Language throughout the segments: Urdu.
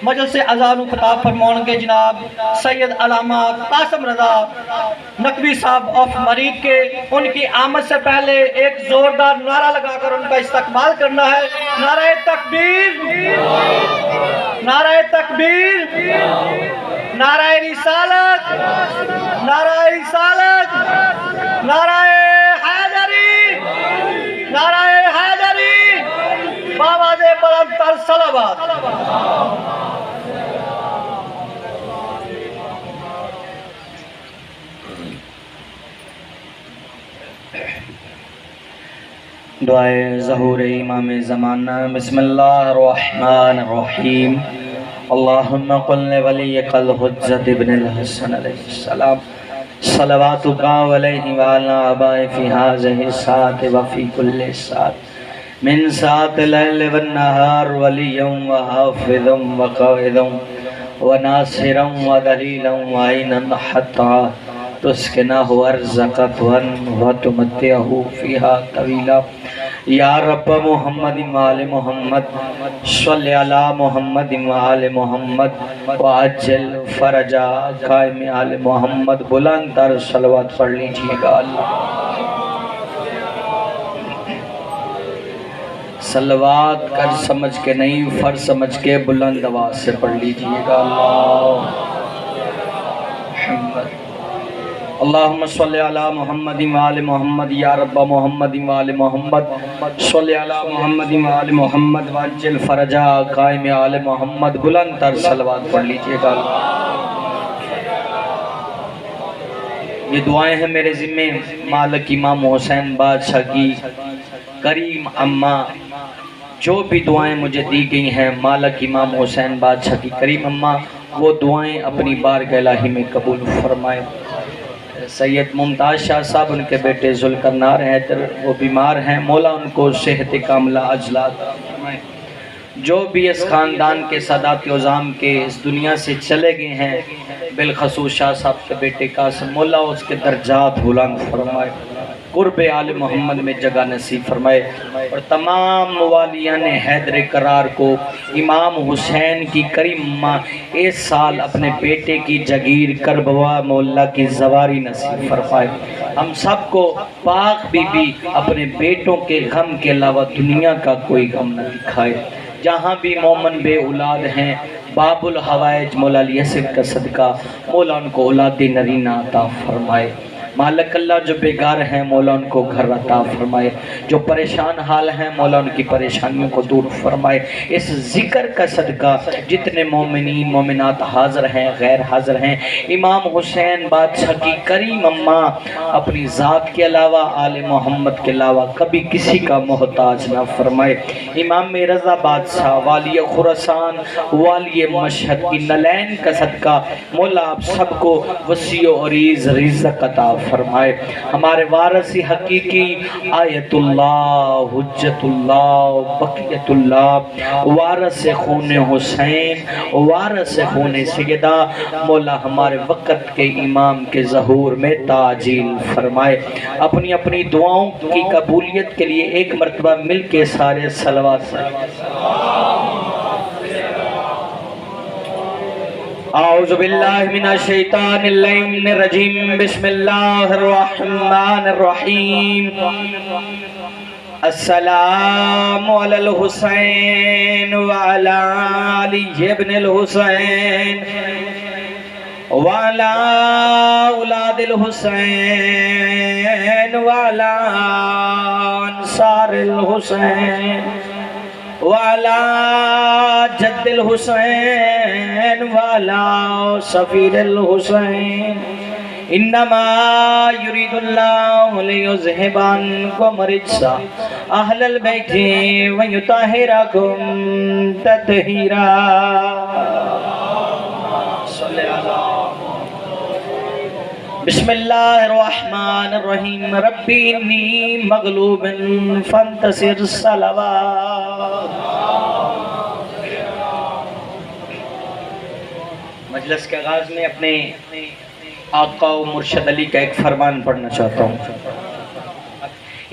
مجلس اذان و خطاب فرماؤں گے جناب سید علامہ قاسم رضا نقوی صاحب آف مرید کے. ان کی آمد سے پہلے ایک زوردار نعرہ لگا کر ان کا استقبال کرنا ہے. نعرہ تکبیر، نعرہ تکبیر، نعرہ رسالت، نعرہ رسالت، نعرہ حیدری، نعرہ حیدری، بآواز بلند تر صلوات. دعائے ظہور امام زمانہ. بسم اللہ الرحمن الرحیم. اللہم قل ولیک الحجت ابن الحسن علیہ السلام صلواتک علیہ وعلی آبائہ فی ہذہ الساعۃ وفی کل ساعۃ من ساعۃ اللیل والنہار ولیا وحافظا وقائدا وناصرا ودلیلا وعینا حتی تسکنہ ارضک طوعا وتمتعہ فیہا طویلا. یا رب محمد وآل محمد صلی علی محمد وآل محمد وعجل فرجا قائم آل محمد. بلند تر صلوات پڑھ لیجئے گا. صلوات کر سمجھ کے نہیں، فرض سمجھ کے بلند آواز سے پڑھ لیجئے گا. اللہم صلی علی محمد وآل محمد. یا رب محمد وآل محمد صلی علی محمد وآل محمد وعجل فرجا قائم آل محمد. بلند تر صلوات پڑھ لیجئے گا. یہ دعائیں ہیں میرے ذمہ مالک امام حسین بادشاہ کی کریم اماں. جو بھی دعائیں مجھے دی گئی ہیں مالک امام حسین بادشاہ کی کریم اماں، وہ دعائیں اپنی بارگاہ الہی میں قبول فرمائے. سید ممتاز شاہ صاحب ان کے بیٹے ذوالقرنار ہیں، وہ بیمار ہیں، مولا ان کو صحت کاملہ عاجلہ عطا فرمائے. جو بھی اس خاندان کے سادات عظام کے اس دنیا سے چلے گئے ہیں، بالخصوص شاہ صاحب کے بیٹے قاسم، مولا اس کے درجات بلند فرمائے، قرب آل محمد میں جگہ نصیب فرمائے. اور تمام موالیان حیدر کرار کو امام حسین کی کریم اماں اس سال اپنے بیٹے کی جگیر کربوا مولا کی زواری نصیب فرمائے. ہم سب کو پاک بی بی اپنے بیٹوں کے غم کے علاوہ دنیا کا کوئی غم نہ دکھائے. جہاں بھی مومن بے اولاد ہیں، باب الحوائج مولا علی اسد کا صدقہ مولا ان کو اولاد نرینہ عطا فرمائے. مالک اللہ جو بیگار ہیں مولا ان کو گھر عطا فرمائے. جو پریشان حال ہیں مولا ان کی پریشانیوں کو دور فرمائے. اس ذکر کا صدقہ جتنے مومنین مومنات حاضر ہیں غیر حاضر ہیں، امام حسین بادشاہ کی کریم اماں اپنی ذات کے علاوہ آل محمد کے علاوہ کبھی کسی کا محتاج نہ فرمائے. امام رضا بادشاہ والی خراسان والی مشہد کی نلین کا صدقہ مولا آپ سب کو وسیع و عریض رزق عطا فرمائے. ہمارے وارث حقیقی آیت اللہ حجت اللہ بقیت اللہ وارث خون حسین وارث خون سیدہ مولا ہمارے وقت کے امام کے ظہور میں تعجیل فرمائے. اپنی اپنی دعاؤں کی قبولیت کے لیے ایک مرتبہ مل کے سارے صلوات اعوذ باللہ من الشیطان اللعین الرجیم. بسم اللہ الرحمن الرحیم. السلام علی الحسین وعلی علی ابن الحسین وعلی اولاد الحسین وعلی انصار الحسین وعلی جد الحسین وعلی سفیر الحسین. انما یرید اللہ لیذہب عنکم الرجس اہل البیت ویطہرکم تطہیرا. بسم اللہ الرحمن الرحیم. ربی انی مغلوب فانتصر. صلوات. مجلس کے آغاز میں اپنے آقا و مرشد علی کا ایک فرمان پڑھنا چاہتا ہوں.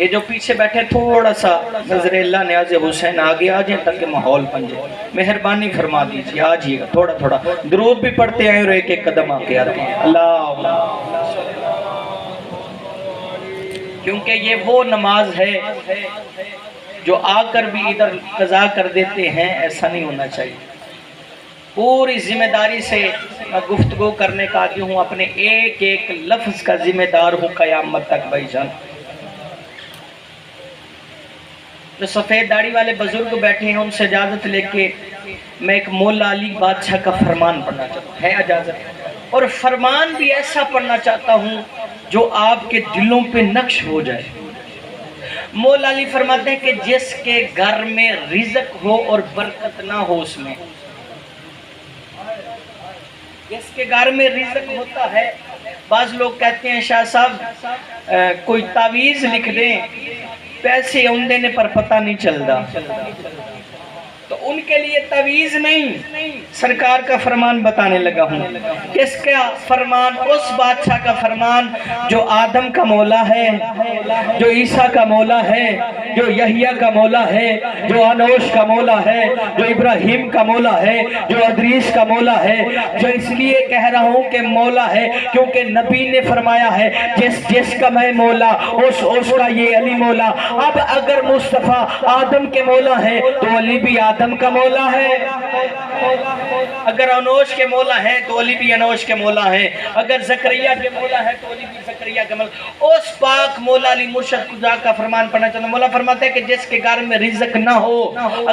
یہ جو پیچھے بیٹھے تھوڑا سا نظر اللہ نیاز حسین آگے آ جائیں تاکہ ماحول بن جائے، مہربانی فرما دیجیے، آ جائیے گا تھوڑا تھوڑا، درود بھی پڑھتے آئیں اور ایک ایک قدم آگے آتے ہیں۔ اللہ، کیونکہ یہ وہ نماز ہے جو آ کر بھی ادھر قضا کر دیتے ہیں، ایسا نہیں ہونا چاہیے۔ پوری ذمہ داری سے میں گفتگو کرنے کا آگے ہوں، اپنے ایک ایک لفظ کا ذمہ دار ہوں قیامت تک بھائی جان۔ جو سفید داڑھی والے بزرگ بیٹھے ہیں ان سے اجازت لے کے میں ایک مولا علی بادشاہ کا فرمان پڑھنا چاہتا ہوں، ہے اجازت؟ اور فرمان بھی ایسا پڑھنا چاہتا ہوں جو آپ کے دلوں پہ نقش ہو جائے۔ مولا علی فرماتے ہیں کہ جس کے گھر میں رزق ہو اور برکت نہ ہو اس میں، جس کے گھر میں رزق ہوتا ہے، بعض لوگ کہتے ہیں شاہ صاحب کوئی تعویذ لکھ دیں پیسے اون دینے پر پتہ نہیں چلتا، تو ان کے لیے تعویذ نہیں، سرکار کا فرمان بتانے لگا ہوں۔ کس کا فرمان؟ اس بادشاہ کا فرمان جو آدم کا مولا ہے، جو عیسیٰ کا مولا ہے، جو یحییٰ کا مولا ہے، جو انوش کا مولا ہے، جو ابراہیم کا مولا ہے، جو ادریس کا مولا ہے، جو اس لیے کہہ رہا ہوں کہ مولا ہے کیونکہ نبی نے فرمایا ہے جس کا میں مولا اس کا یہ علی مولا۔ اب اگر مصطفیٰ آدم کے مولا ہے تو علی بھی آدم کا مولا ہے، اگر انوش کے مولا ہے تو علی بھی انوش کے مولا ہے، اگر زکریا کے مولا ہے تو علی بھی زکریا کے مولا۔ اس پاک مولا علی مرشد خدا کا فرمان پڑھنا چاہتا ہوں۔ مولا فرماتا ہے کہ جس کے گھر میں رزق نہ ہو،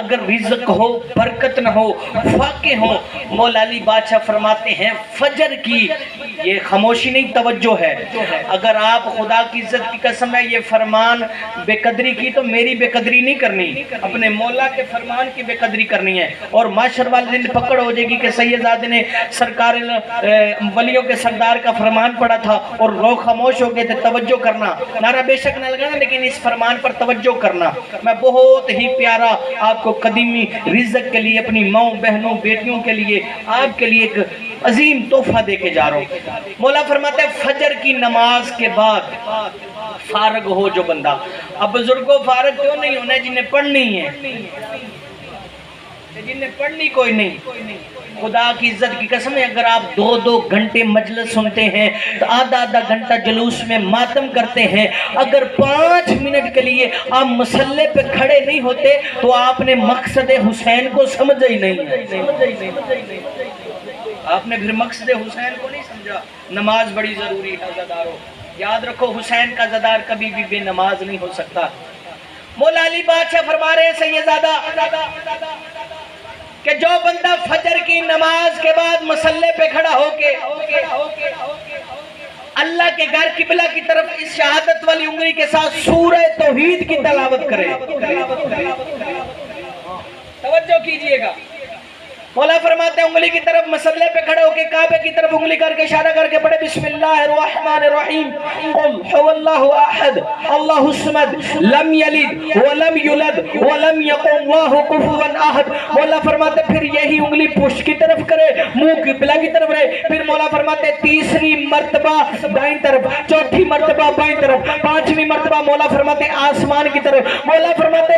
اگر رزق ہو، برکت نہ ہو، فاقے ہو، مولا علی بادشاہ فرماتے ہیں فجر کی، یہ خاموشی نہیں توجہ ہے، اگر آپ خدا کی عزت کی قسم ہے یہ فرمان بے قدری کی تو میری بے قدری نہیں کرنی، اپنے مولا کے فرمان کی بے قدری کرنی ہے، اور معاشر والے دن پکڑ ہو جائے گی کہ سیدزادے نے سرکار ولیوں کے سردار کا فرمان پڑھا تھا اور لوگ خاموش ہو گئے تھے، توجہ کرنا، نعرہ بے شک نہ لگانا لیکن اس فرمان پر توجہ کرنا۔ میں بہت ہی پیارا آپ کو قدیمی رزق کے لیے، اپنی ماؤں بہنوں بیٹیوں کے لیے، آپ کے لیے ایک عظیم تحفہ دے کے جا رہا ہوں۔ مولا فرماتا ہے فجر کی نماز کے بعد فارغ ہو جو بندہ، اب بزرگوں فارغ کیوں نہیں ہونا ہے؟ جنہیں پڑھنی ہے، جنہیں پڑھنی کوئی نہیں۔ خدا کی عزت کی قسم ہے اگر آپ 2 گھنٹے مجلس سنتے ہیں تو آدھا گھنٹہ جلوس میں ماتم کرتے ہیں، اگر 5 منٹ کے لیے آپ مسلح پہ کھڑے نہیں ہوتے تو آپ نے مقصد حسین کو سمجھا ہی نہیں ہے، آپ نے پھر مقصد حسین کو نہیں سمجھا۔ نماز بڑی ضروری ہے عزادارو، یاد رکھو حسین کا عزادار کبھی بھی بے نماز نہیں ہو سکتا۔ مولا علی بادشاہ فرما رہے ہیں سیدزادہ کہ جو بندہ فجر کی نماز کے بعد مسلح پہ کھڑا ہو کے اللہ کے گھر قبلہ کی طرف اس شہادت والی انگلی کے ساتھ سورہ توحید کی تلاوت کرے، توجہ کیجئے گا، مولا فرماتے ہیں انگلی کی طرف مسلح پہ کھڑے ہو کے کعبے کی طرف انگلی کر کے اشارہ کر کے پڑھے بسم اللہ الرحمن الرحیم قل هو اللہ احد اللہ الصمد لم یلد ولم یولد ولم یکن اللہ کفوا احد۔ مولا فرماتے پھر یہی انگلی پشت کی طرف کرے، منہ قبلہ کی طرف رہے، پھر مولا فرماتے تیسری مرتبہ دائیں طرف، چوتھی مرتبہ بائیں طرف، پانچویں مرتبہ مولا فرماتے آسمان کی طرف، مولا فرماتے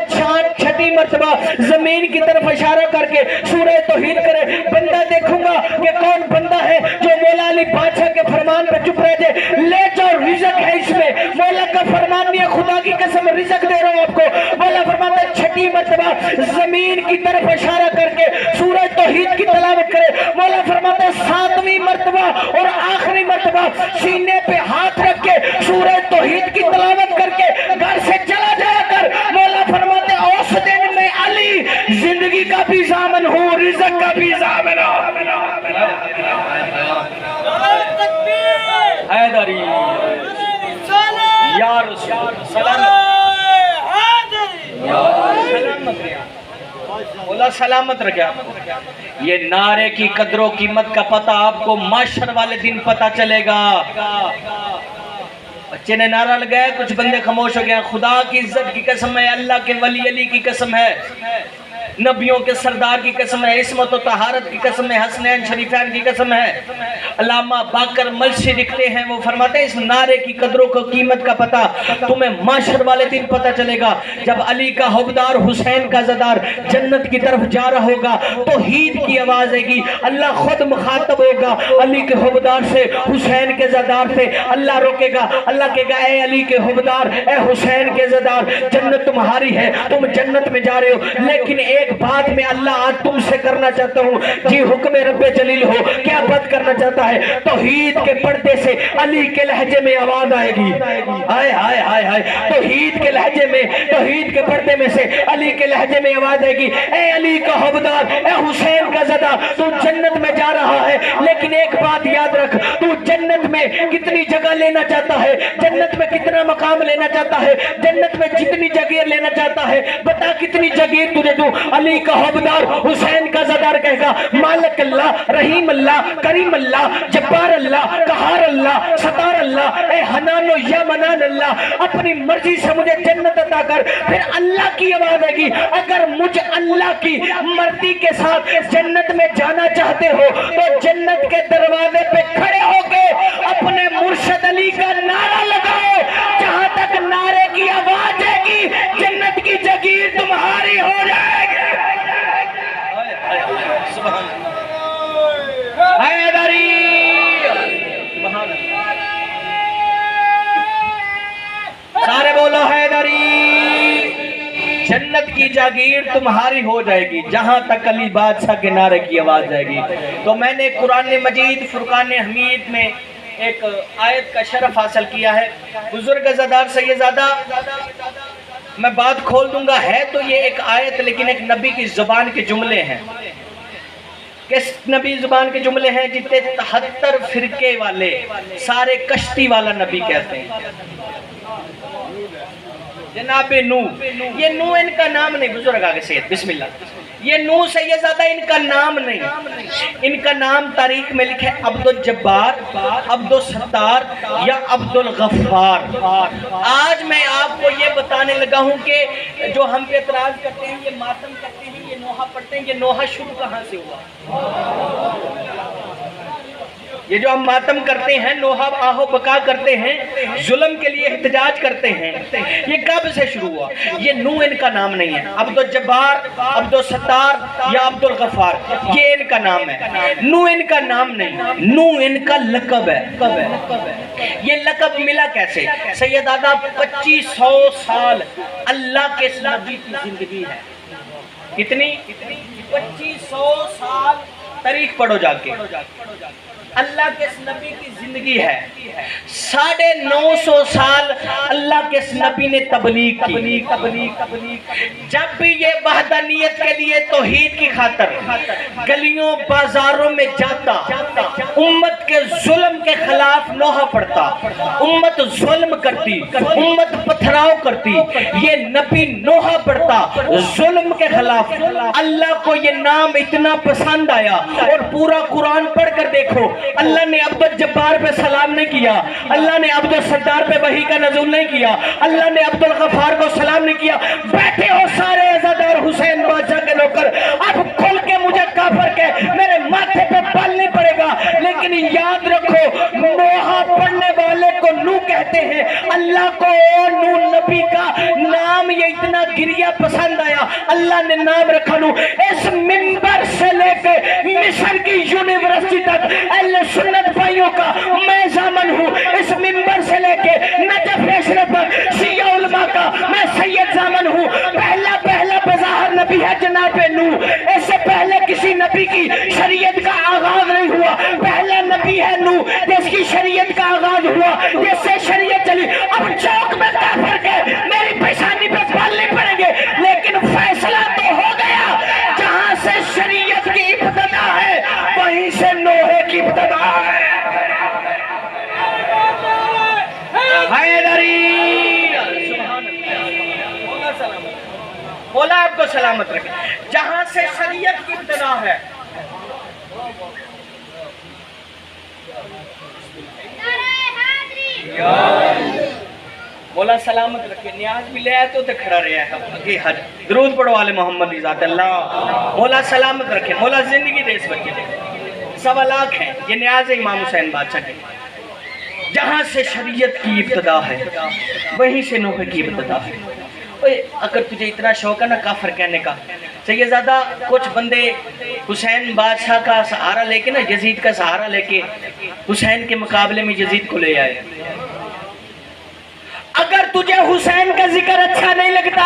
چھٹی مرتبہ زمین کی طرف اشارہ کر کے سورہ توحید کرے۔ بندہ دیکھوں گا کہ کون بندہ ہے جو مولا علی بادشاہ کے فرمان پہ چپ رہے تھے، لے جاؤ رزق ہے اس میں، مولا کا فرمان نہیں ہے، خدا کی قسم رزق دے رہا ہوں آپ کو۔ مولا فرماتا ہے چھٹی مرتبہ زمین کی طرف اشارہ کر کے سورہ توحید کی تلاوت کرے، مولا فرماتا ہے 7ویں مرتبہ اور آخری مرتبہ سینے پہ ہاتھ رکھ کے سورہ توحید کی تلاوت کر کے گھر سے چلا جایا کر۔ مولا فرماتے ہیں اس دن میں علی زندگی کا بھی ضامن ہوں، رزق کا بھی ضامن ہوں۔ حیدری یا رسول سلامت رہا، مولا سلامت رکھا۔ یہ نعرے کی قدر و قیمت کا پتہ آپ کو معاشر والے دن پتہ چلے گا۔ بچے نے نعرہ لگایا، کچھ بندے خاموش ہو گئے، خدا کی عزت کی قسم ہے، اللہ کے ولی علی کی قسم ہے، نبیوں کے سردار کی قسم ہے، عصمت و طہارت کی قسم ہے، حسنین شریفین کی قسم ہے۔ علامہ باقر ملشی لکھتے ہیں، وہ فرماتے ہیں اس نعرے کی قدروں کو قیمت کا پتہ تمہیں محشر والے دن پتہ چلے گا، جب علی کا حوبدار حسین کا زدار جنت کی طرف جا رہا ہوگا توحید کی آواز آئے گی، اللہ خود مخاطب ہوگا علی کے حوبدار سے، حسین کے زدار سے۔ اللہ روکے گا، اللہ کہے گا اے علی کے حوبدار، اے حسین کے زدار، جنت تمہاری ہے، تم جنت میں جا رہے ہو، لیکن ایک بات میں اللہ آج تم سے کرنا چاہتا ہوں، جی حکم رب جلیل ہو، کیا بات کرنا چاہتا ہے؟ توحید کے پردے سے علی کے لہجے میں آواز آئے گی، ہائے ہائے ہائے ہائے، توحید کے لہجے میں، توحید کے پردے میں سے علی کے لہجے میں آواز آئے گی، اے علی کا حوبدار، اے حسین کا زدہ، تو جنت میں جا رہا ہے، لیکن ایک بات یاد رکھ، تو جنت میں کتنی جگہ لینا چاہتا ہے، جنت میں کتنا مقام لینا چاہتا ہے، جنت میں جتنی جگیر لینا چاہتا ہے، بتا کتنی جگیر تجھے دوں؟ علی کا حوبدار حسین کا زدار کہے گا مالک اللہ، رحیم اللہ، کریم اللہ، جبار اللہ، قہار اللہ، ستار اللہ، اے حنان و یا منان اللہ، اپنی مرضی سے مجھے جنت عطا کر۔ پھر اللہ کی آواز آئے گی، اگر مجھ اللہ کی مرضی کے ساتھ جنت میں جانا چاہتے ہو تو جنت کے دروازے پہ کھڑے ہو کے اپنے مرشد علی کا نعرہ لگاؤ، جہاں تک نعرے کی آواز آئے گی جنت کی جگیر تمہاری ہو جائے گی۔ حیدری، سارے بولو حیدری، جنت کی جاگیر تمہاری ہو جائے گی جہاں تک علی بادشاہ کے نعرے کی آواز جائے گی۔ تو میں نے قرآن مجید فرقان حمید میں ایک آیت کا شرف حاصل کیا ہے، بزرگ زدار سیدزادہ، میں بات کھول دوں گا، ہے تو یہ ایک آیت لیکن ایک نبی کی زبان کے جملے ہیں۔ کس نبی زبان کے جملے ہیں؟ جتنے 73 فرقے والے سارے کشتی والا نبی کہتے ہیں، جناب نو، یہ نو ان کا نام نہیں، بزرگ آگے سید بسم اللہ، یہ نو سیدزادہ ان کا نام نہیں، ان کا نام تاریخ میں لکھے عبد الجبار، عبد الستار یا عبد الغفار۔ آج میں آپ کو یہ بتانے لگا ہوں کہ جو ہم پہ اعتراض کرتے ہیں، یہ ماتم کرتے ہیں، یہ نوحہ پڑھتے ہیں، یہ نوحہ شروع کہاں سے ہوا؟ یہ جو ہم ماتم کرتے ہیں، نوحہ آہو بقا کرتے ہیں، ظلم کے لیے احتجاج کرتے ہیں، یہ کب سے شروع ہوا؟ یہ نو ان کا نام نہیں ہے، عبد الجبار، عبد الستار یا عبد الغفار یہ ان کا نام ہے، نو ان کا نام نہیں، نو ان کا لقب ہے۔ یہ لقب ملا کیسے؟ سیدزادہ 2500 سال اللہ کے اس نبی کی زندگی ہے، کتنی؟ 2500 سال تاریخ پڑھو جا کے، اللہ کے اس نبی کی زندگی ہے، 950 سال اللہ کے اس نبی نے تبلیغ کی۔ جب بھی یہ وحدانیت کے لیے توحید کی خاطر گلیوں بازاروں میں جاتا، امت کے ظلم کے خلاف نوحہ پڑھتا، امت ظلم کرتی، امت پتھراؤ کرتی، یہ نبی نوحہ پڑھتا ظلم کے خلاف۔ اللہ کو یہ نام اتنا پسند آیا، اور پورا قرآن پڑھ کر دیکھو، اللہ نے عبد الجبار پہ سلام نہیں کیا، اللہ نے عبد الستار پہ وحی کا نزول نہیں کیا، اللہ نے عبد الغفار کو سلام نہیں کیا۔ بیٹھے ہو سارے عزادار حسین بادشاہ کے نوکر، اب کھل کے مجھے کافر کے میرے ماتھے پہ بال نہیں پڑے گا، لیکن یاد رکھو نوحہ پڑھنے والے کو نو کہتے ہیں، اللہ کو نو نبی کا نام یہ اتنا گریہ پسند آیا، اللہ نے نام رکھا نو۔ اس منبر سے لے کے مصر کی یونیورسٹی تک اہل سنت بھائیوں کا میں ضامن ہوں، اس منبر سے لے کے نجف اشرف شیعہ علماء کا میں سید ضامن ہوں۔ پہلا بظاہر نبی ہے جناب نو، اس سے پہلے کسی نبی کی شریعت کا آغاز نہیں ہوا، پہلا نبی ہے نو جس کی شریعت کا آغاز ہوا، جس سے شریعت چلی۔ اب چوک میں کافر کے میری پیشانی پہ بال نہیں پڑیں گے، لیکن فیصلہ تو ہو گیا، جہاں سے شریعت کی ابتدا ہے وہیں سے نوحے کی ابتدا ہے۔ حیدری، مولا آپ کو سلامت رکھے، جہاں سے شریعت کی ابتدا ہے۔ مولا سلامت رکھے. نیاز بھی لے آئے تو کھڑا رہا ہے کہ حج درود پڑھو والے محمد ذات اللہ. مولا سلامت رکھے, مولا زندگی دے اس بچے دے. 1.25 لاکھ ہیں, یہ نیاز ہے امام حسین بادشاہ کے. جہاں سے شریعت کی ابتدا ہے وہیں سے نوح کی ابتدا ہے. اگر تجھے اتنا شوق ہے نا کافر کہنے کا, سیدزادہ کچھ بندے حسین بادشاہ کا سہارا لے کے نا, یزید کا سہارا لے کے حسین کے مقابلے میں یزید کو لے آئے. اگر تجھے حسین کا ذکر اچھا نہیں لگتا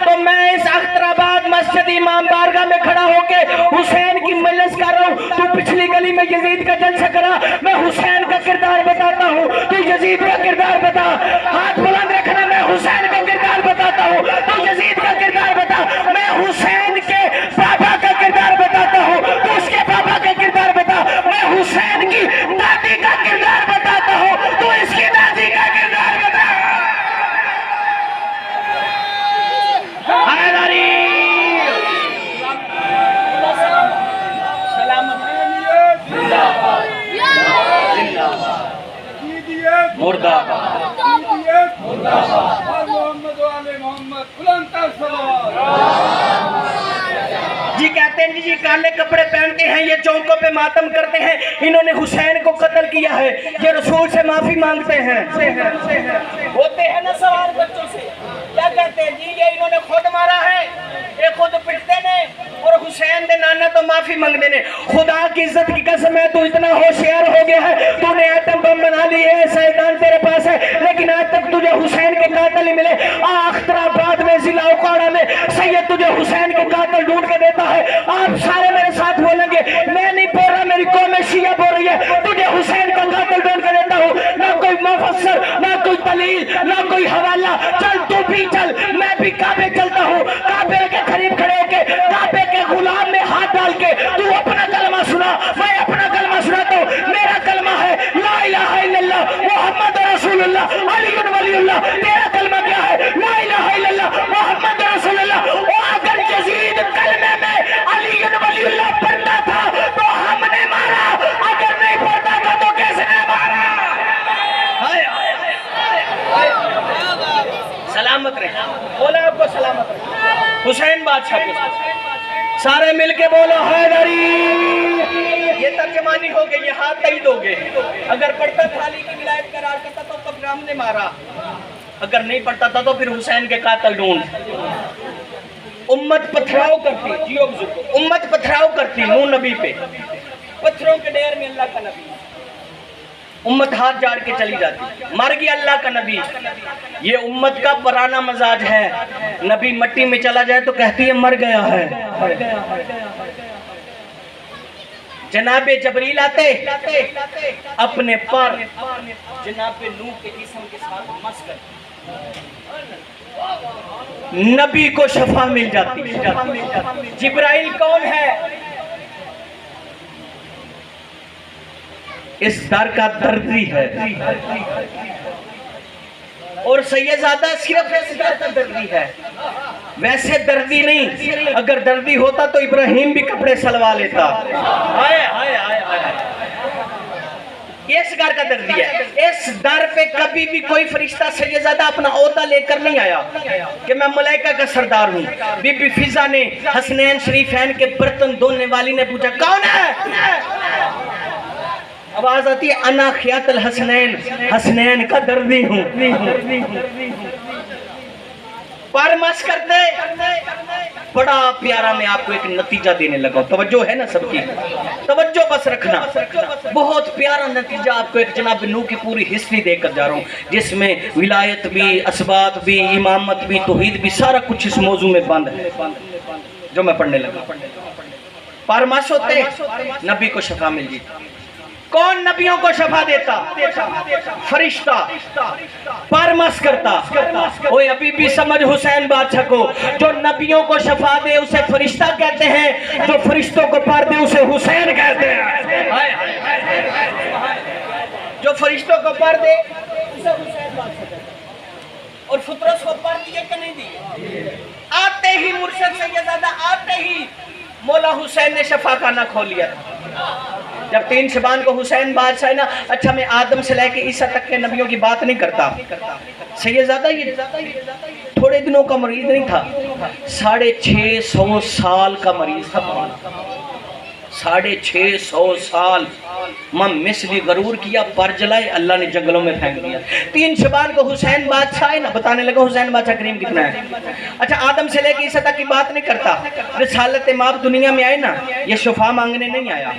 تو میں اس اخترآباد مسجد امام بارگاہ میں کھڑا ہو کے حسین کی مجلس کر رہا ہوں. تو پچھلی گلی میں یزید کا جلسہ کرا, میں حسین کا کردار بتاتا ہوں, تو یزید کا کردار بتا. ہاتھ بلند رکھنا, میں حسین کا کردار بتاتا ہوں, تو یزید کا کردار بتا. میں حسین کے بابا کا کردار بتاتا ہوں, تو اس کے بابا کا کردار بتا. میں حسین کی دادی کا کردار بتاتا ہوں, تو اس کی دادی کا کردار بتا. حیدری مردہ جی کہتے ہیں جی کالے کپڑے پہنتے ہیں, یہ چوکوں پہ ماتم کرتے ہیں, انہوں نے حسین کو قتل کیا ہے, یہ رسول سے معافی مانگتے ہیں. ہوتے ہیں نا سوال بچوں سے, کیا کہتے ہیں جی یہ انہوں نے خود مارا ہے, یہ خود پٹتے نے, اور حسین دے نانا تو معافی مانگ دینے. خدا کی عزت کی قسم ہے تو اتنا ہوشیار ہو گیا ہے, تو نے ایٹم بم بنا لی ہے, سائنسدان تیرے پاس ہے, لیکن آج تک تجھے حسین کے قاتل ہی ملے. اخترآباد میں ضلع اوکاڑا میں سید تجھے حسین کے قاتل ڈھونڈ کے دیتا ہے. آپ سارے میرے ساتھ بولیں گے, میں نہیں بول رہا, میری قوم شیعہ بول رہی ہے, تجھے حسین کا قاتل ڈھونڈ کے دیتا ہوں. نہ کوئی مفسر, نہ کوئی دلیل, نہ کوئی حوالہ. چل تو بھی چل, میں بھی کعبے چلتا ہوں, کعبے کے قریب کھڑے ہو کے کعبے کے غلام میں ہاتھ ڈال کے تو اپنا کلمہ سنا, میں اپنا کلمہ سناتا ہوں. میرا کلمہ ہے لا الہ الا اللہ محمد رسول اللہ علی ولی اللہ. تیرا کلمہ کیا ہے؟ لا الہ الا اللہ محمد رسول اللہ. اور اگر یزید کلمے میں علی ولی اللہ پڑھتا تھا تو ہم نے مارا, اگر نہیں پڑھتا تھا تو کیسے نے مارا؟ سلامت رہے, بولا آپ کو سلامت رہے. حسین بادشاہ کے سارے مل کے بولو حیدری. یہ ترجمانی ہو گئی, یہ ہاتھ تعید ہو گئے. اگر پڑھتا تھا علی کی ولایت قرار کرتا تو کب ہم نے مارا, اگر نہیں پڑھتا تھا تو پھر حسین کے قاتل ڈھونڈ. امت پتھراؤ کرتی, جیو بزرگو, امت پتھراؤ کرتی نو نبی پہ, پتھروں کے ڈیر میں اللہ کا نبی, امت ہاتھ جاڑ کے چلی جاتی. مر گیا اللہ کا نبی, یہ امت کا پرانا مزاج ہے. نبی مٹی میں چلا جائے تو کہتی ہے مر گیا ہے. جناب جبریل آتے اپنے پر جناب نوح کے جسم کے ساتھ مس کرتے, نبی کو شفا مل جاتی. جبرائیل کون ہے؟ اس در کا دردی ہے, اور سیدزادہ صرف اس در کا دردی ہے, ویسے دردی نہیں. اگر دردی ہوتا تو ابراہیم بھی کپڑے سلوا لیتا. اس گھر کا دردی ہے. اس در پہ کبھی بھی کوئی فرشتہ سیدزادہ اپنا عہدہ لے کر نہیں آیا کہ میں ملائکہ کا سردار ہوں. بی بی فضا نے حسنین شریفین کے برتن دھونے والی نے پوچھا کون ہے؟ آواز آتی ہے انا خیات الحسنین, حسنین کا دردی ہوں. پر مس کرتے, بڑا پیارا میں آپ کو ایک نتیجہ دینے لگا. توجہ ہے نا سب کی, توجہ بس رکھنا. بہت پیارا نتیجہ آپ کو ایک جناب نوح کی پوری ہسٹری دے کر جا رہا ہوں, جس میں ولایت بھی, اسبات بھی, امامت بھی, توحید بھی, سارا کچھ اس موضوع میں بند ہے جو میں پڑھنے لگا. پر مس ہوتے نبی کو شفا مل جاتی. کون نبیوں کو شفا دیتا؟ فرشتہ. پرمس کرتا. اوہ ابھی بھی سمجھ حسین بادشاہ کو, جو نبیوں کو شفا دے اسے فرشتہ کہتے ہیں, جو فرشتوں کو پر دے اسے حسین کہتے ہیں. جو فرشتوں کو پر دے اسے حسین بادشاہ کہتے ہیں. اور فطرت کو پر دیے کہ نہیں دیے؟ آتے ہی مرشد سیدزادہ, آتے ہی مولا حسین نے شفا خانہ کھول لیا تھا. جب 3 شعبان کو حسین بادشاہ نا، اچھا میں آدم سے لے کے عیسیٰ تک کے نبیوں کی بات نہیں کرتا، سیدزادہ یہ تھوڑے دنوں کا مریض نہیں تھا، 650 سال کا مریض تھا، 650 سال مثلی غرور کیا، پر جلائے، اللہ نے جنگلوں میں پھینک دیا۔ 3 شعبان کو حسین بادشاہ ہے نا، بتانے لگا حسین بادشاہ کریم کتنا ہے۔ اچھا آدم سے لے کے عیسیٰ تک کی بات نہیں کرتا، رسالت مآب دنیا میں آئے نا، یہ شفا مانگنے نہیں آیا،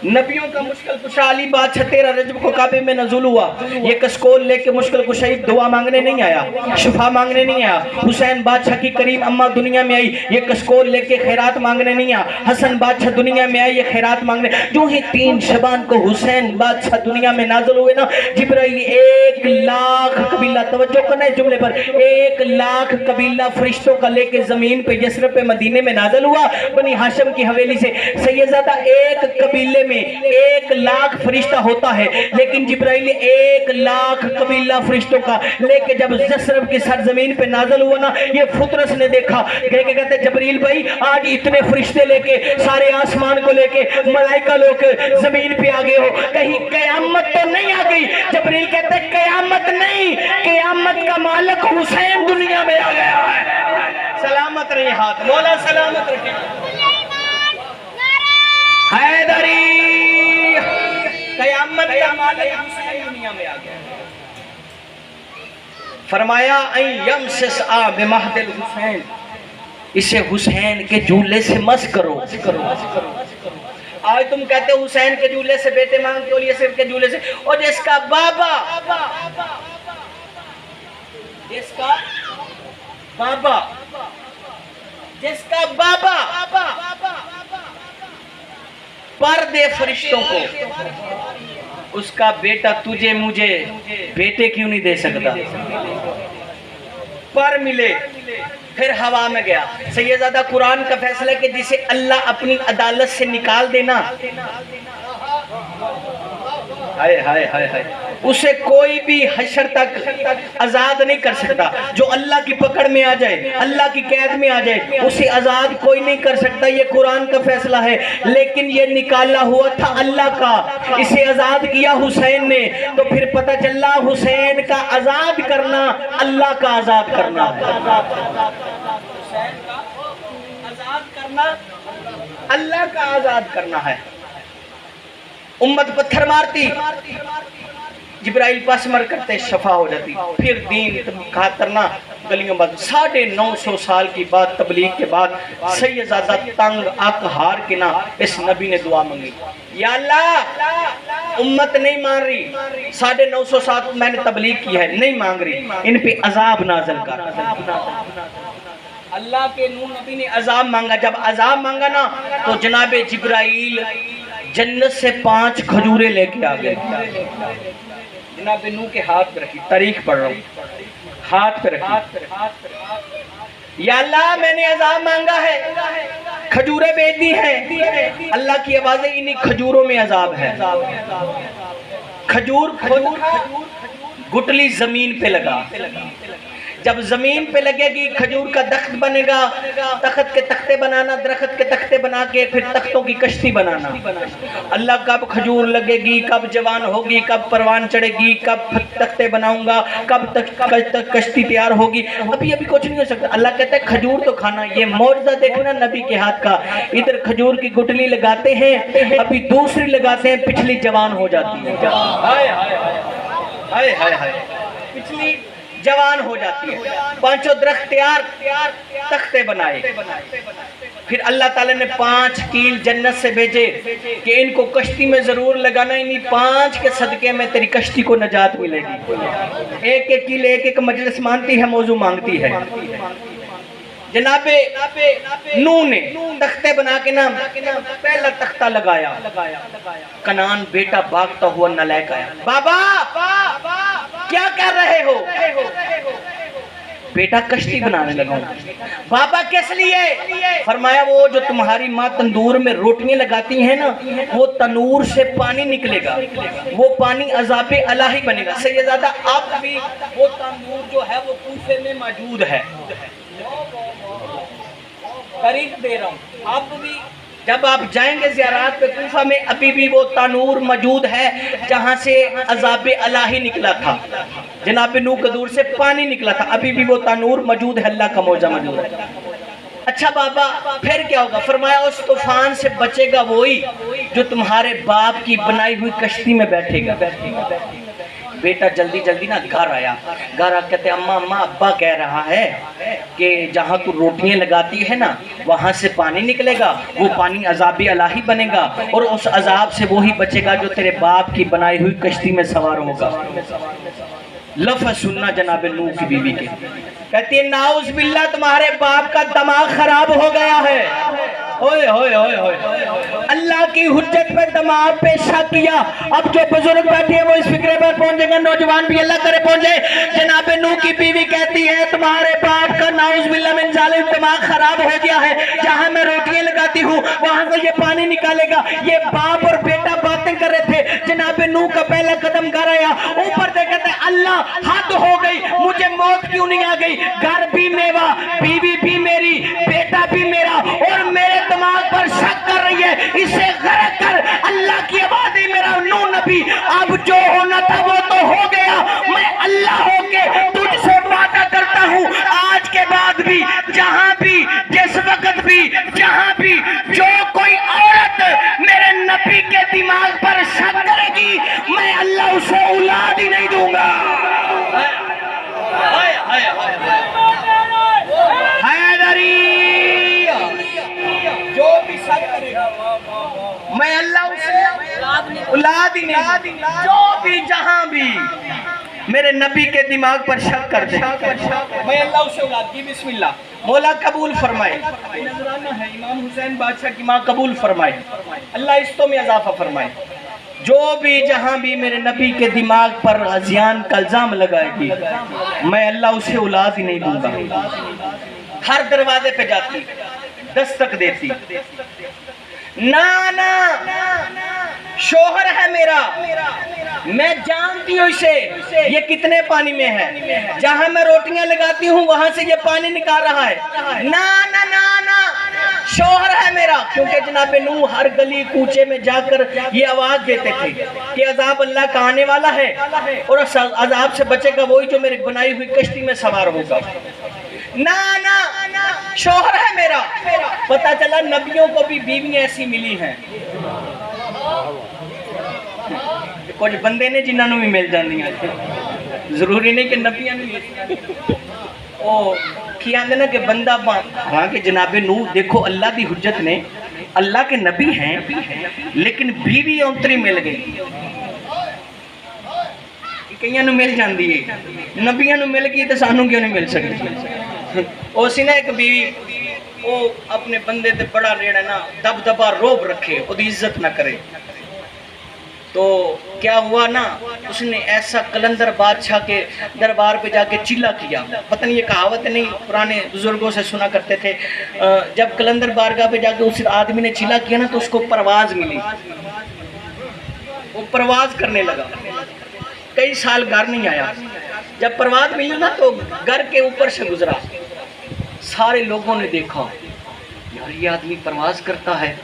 نبیوں کا مشکل کشا علی بادشاہ 13 رجب کو کعبے میں نزول ہوا، یہ کسکول لے کے مشکل کشائی دعا مانگنے نہیں آیا، شفا مانگنے نہیں آیا۔ حسین بادشاہ کی کریم اماں دنیا میں آئی، یہ کسکول لے کے خیرات مانگنے نہیں آیا۔ حسن بادشاہ دنیا میں آئی، یہ خیرات مانگنے۔ جو ہی 3 شعبان کو حسین بادشاہ دنیا میں نازل ہوئے نا، جبرائیل 1 لاکھ قبیلہ، توجہ کرنا ہے جملے پر، 1 لاکھ قبیلہ فرشتوں کا لے کے زمین پہ یثرب پہ مدینے میں نازل ہوا، بنی ہاشم کی حویلی سے۔ سیدزادہ ایک قبیلے میں 1 لاکھ فرشتہ ہوتا ہے، لیکن جبرائیل 1 لاکھ قبیلہ فرشتوں کا لے کے جب یثرب کی سرزمین پہ نازل ہوا نا، یہ فطرس نے دیکھا کہ کہتے جبریل بھائی آج اتنے فرشتے لے کے سارے آسمان کو لے کے ملائکہ لوگ زمین پہ آگے ہو، کہیں قیامت تو نہیں آگئی؟ جبریل کہتے قیامت نہیں، قیامت کا مالک حسین دنیا میں آ گیا ہے۔ سلامت رہے ہاتھ، مولا سلامت رکھے۔ حیدری قیامت کا مالک حسین دنیا میں آ گیا۔ فرمایا این یمسس بمہد الحسین، اسے حسین کے جھولے سے مس کرو۔ آج تم کہتے ہو حسین کے جھولے سے بیٹے مانگتے ہو، یہ صرف کے جھولے سے، اور جس کا بابا جس کا بابا پر دے فرشتوں کو، اس کا بیٹا تجھے مجھے بیٹے کیوں نہیں دے سکتا؟ پر ملے پھر ہوا میں گیا۔ سیدزادہ قرآن کا فیصلہ کہ جسے اللہ اپنی عدالت سے نکال دینا، اسے کوئی بھی حشر تک آزاد نہیں کر سکتا۔ جو اللہ کی پکڑ میں آ جائے، اللہ کی قید میں آ جائے، اسے آزاد کوئی نہیں کر سکتا، یہ قرآن کا فیصلہ ہے۔ لیکن یہ نکالا ہوا تھا اللہ کا، اسے آزاد کیا حسین نے، تو پھر پتہ چلا حسین کا آزاد کرنا اللہ کا آزاد کرنا ہے۔ حسین کا آزاد کرنا اللہ کا آزاد کرنا ہے۔ امت پتھر مارتی، جبرائیل پاس مر کرتے شفا ہو جاتی، پھر دین خاطرنا گلیوں بعد 950 سال کی بات تبلیغ کے بعد سیدزادہ تنگ آنکھ ہار کے نا اس نبی نے دعا مانگی، یا اللہ امت نہیں مان رہی، 950 سال میں نے تبلیغ کی ہے، نہیں مانگ رہی، ان پہ عذاب نازل کر۔ اللہ کے نور نبی نے عذاب مانگا، جب عذاب مانگا نا تو جناب جبرائیل جنت سے 5 کھجوریں لے کے آگئے، جناب نو کے ہاتھ پہ رکھی، تاریخ پڑھ رہا ہوں، ہاتھ پہ رکھی، یا اللہ میں نے عذاب مانگا ہے، کھجوریں بیچ دی ہیں، اللہ کی آوازیں انہی کھجوروں میں عذاب ہے۔ کھجور گٹلی زمین پہ لگا، جب زمین پہ لگے گی کھجور کا درخت بنے گا، تخت کے تختے بنانا، درخت کے تختے بنا کے پھر تختوں کی کشتی بنانا۔ اللہ کب کھجور لگے گی، کب جوان ہوگی، کب پروان چڑھے گی، کب تختے بناؤں گا، کب تک کشتی تیار ہوگی، ابھی کچھ نہیں ہو سکتا۔ اللہ کہتا ہے کھجور تو کھانا۔ یہ معجزہ دیکھنا نبی کے ہاتھ کا، ادھر کھجور کی گٹلی لگاتے ہیں، ابھی دوسری لگاتے ہیں، پچھلی جوان ہو جاتی ہے، پچھلی جوان ہو جاتی ہے۔ 5 درخت تیار، تختے بنائے، پھر اللہ تعالیٰ نے 5 کیل جنت سے بھیجے کہ ان کو کشتی میں ضرور لگانا، انہی 5 کے صدقے میں تیری کشتی کو نجات ملے گی۔ ایک کیل ایک مجلس مانتی ہے، موضوع مانگتی ہے۔ جناب نو نے تختے بنا کے نام پہلا تختہ لگایا، کنان بیٹا بھاگتا ہوا نالائق آیا، بابا کیا کر رہے ہو؟ بیٹا کشتی بنانے لگا ہوں۔ بابا کس لیے؟ فرمایا وہ جو تمہاری ماں تندور میں روٹیاں لگاتی ہیں نا، وہ تنور سے پانی نکلے گا، وہ پانی عذاب الہی بنے گا۔ سیدزادہ اب بھی وہ تندور جو ہے وہ کوفے میں موجود ہے، قریب دے رہا ہوں، اب بھی جب آپ جائیں گے زیارات پہ کوفہ میں ابھی بھی وہ تنور موجود ہے جہاں سے عذاب الہی نکلا تھا، جناب نوح کے دور سے پانی نکلا تھا، ابھی بھی وہ تنور موجود ہے، اللہ کا معجزہ موجود ہے۔ اچھا بابا پھر کیا ہوگا؟ فرمایا اس طوفان سے بچے گا وہی جو تمہارے باپ کی بنائی ہوئی کشتی میں بیٹھے گا۔ بیٹا جلدی جلدی نا گھر آیا، گھر آ کہتے اماں اماں ابا کہہ رہا ہے کہ جہاں تو روٹیاں لگاتی ہے نا وہاں سے پانی نکلے گا، وہ پانی عذاب الہی بنے گا اور اس عذاب سے وہی بچے گا جو تیرے باپ کی بنائی ہوئی کشتی میں سوار ہوگا۔ لفظ سننا جناب نوح کی بیوی کے، کہتی ہے ناؤز باللہ تمہارے باپ کا دماغ خراب ہو گیا ہے۔ ہوئے ہوئے ہوئے ہوئے اللہ کی حجت پہ دماغ پہ شک کیا۔ اب جو بزرگ بیٹھے ہیں وہ اس فکرے پر پہنچے گا، نوجوان بھی اللہ کرے پہنچے۔ جناب نوح کی بیوی کہتی ہے تمہارے باپ کا ناؤز باللہ من ذالک دماغ خراب ہو گیا ہے، جہاں میں روٹیاں لگاتی ہوں وہاں سے یہ پانی نکالے گا۔ یہ باپ اور بیٹا باتیں کر رہے تھے، جناب نوح کا پہلا قدم گھر آیا، اوپر سے کہتے ہیں اللہ حد ہو گئی، مجھے موت کیوں نہیں آ گئی؟ گھر بھی میرا، بیوی بھی میری، بیٹا بھی میرا، اور میرے دماغ پر شک کر رہی ہے، اسے غرق کر۔ اللہ کی آواز ہے میرا نوح نبی اب جو ہونا تھا وہ تو ہو گیا، میں اللہ ہو کے تجھ سے وعدہ کرتا ہوں آج کے بعد بھی، جہاں بھی، جس وقت بھی، جہاں بھی جو کوئی عورت میرے نبی کے دماغ پر شک کرے گی میں اللہ اسے اولاد ہی نہیں دوں گا۔ جو بھی شک کرے گا میں اللہ اسے اولاد ہی نہیں، جو بھی جہاں بھی میرے نبی کے دماغ پر شک کر دے میں اللہ اسے اولاد کی۔ بسم اللہ مولا قبول فرمائے، نذرانہ ہے امام حسین بادشاہ کی ماں قبول فرمائے، اللہ عزتوں میں اضافہ فرمائے۔ جو بھی جہاں بھی میرے نبی کے دماغ پر غزیان کا الزام لگائے گی میں اللہ اسے اولاد ہی نہیں دوں گا۔ ہر دروازے پہ جاتی، دستک دیتی، نانا شوہر ہے میرا، میں جانتی ہوں اسے یہ کتنے پانی میں ہے، جہاں میں روٹیاں لگاتی ہوں وہاں سے یہ پانی نکال رہا ہے، نانا نانا شوہر ہے میرا۔ کیونکہ جناب نوح ہر گلی کوچے میں جا کر یہ آواز دیتے تھے کہ عذاب اللہ کا آنے والا ہے اور اس عذاب سے بچے گا وہی جو میرے بنائی ہوئی کشتی میں سوار ہوگا۔ نانا شوہر ہے میرا۔ پتہ چلا نبیوں کو بھی بیویاں ایسی ملی ہیں، کچھ بندے نے جنہوں بھی مل جاندی ہیں، ضروری نہیں کہ نبیاں نہیں۔ او کیا آندے نا کہ بندہ ہاں کہ جناب نوح دیکھو اللہ دی حجت نے، اللہ کے نبی ہیں لیکن بیوی اونتری مل گئی، کئیاں نو مل جاندی ہے، نبیاں نو مل گئی تو سانوں کیوں نہیں مل سکتی؟ او سی نا ایک بیوی وہ اپنے بندے تے بڑا ریڑا نا دب دبا روب رکھے، وہ دی عزت نہ کرے، تو کیا ہوا نا اس نے ایسا قلندر بادشاہ کے دربار پہ جا کے چلا کیا۔ پتہ نہیں یہ کہاوت نہیں پرانے بزرگوں سے سنا کرتے تھے، جب قلندر بارگاہ پہ جا کے اس آدمی نے چلا کیا نا تو اس کو پرواز ملی، وہ پرواز کرنے لگا، کئی سال گھر نہیں آیا۔ جب پرواز ملی نا تو گھر کے اوپر سے گزرا، سارے لوگوں نے دیکھا یار یہ آدمی پرواز کرتا ہے۔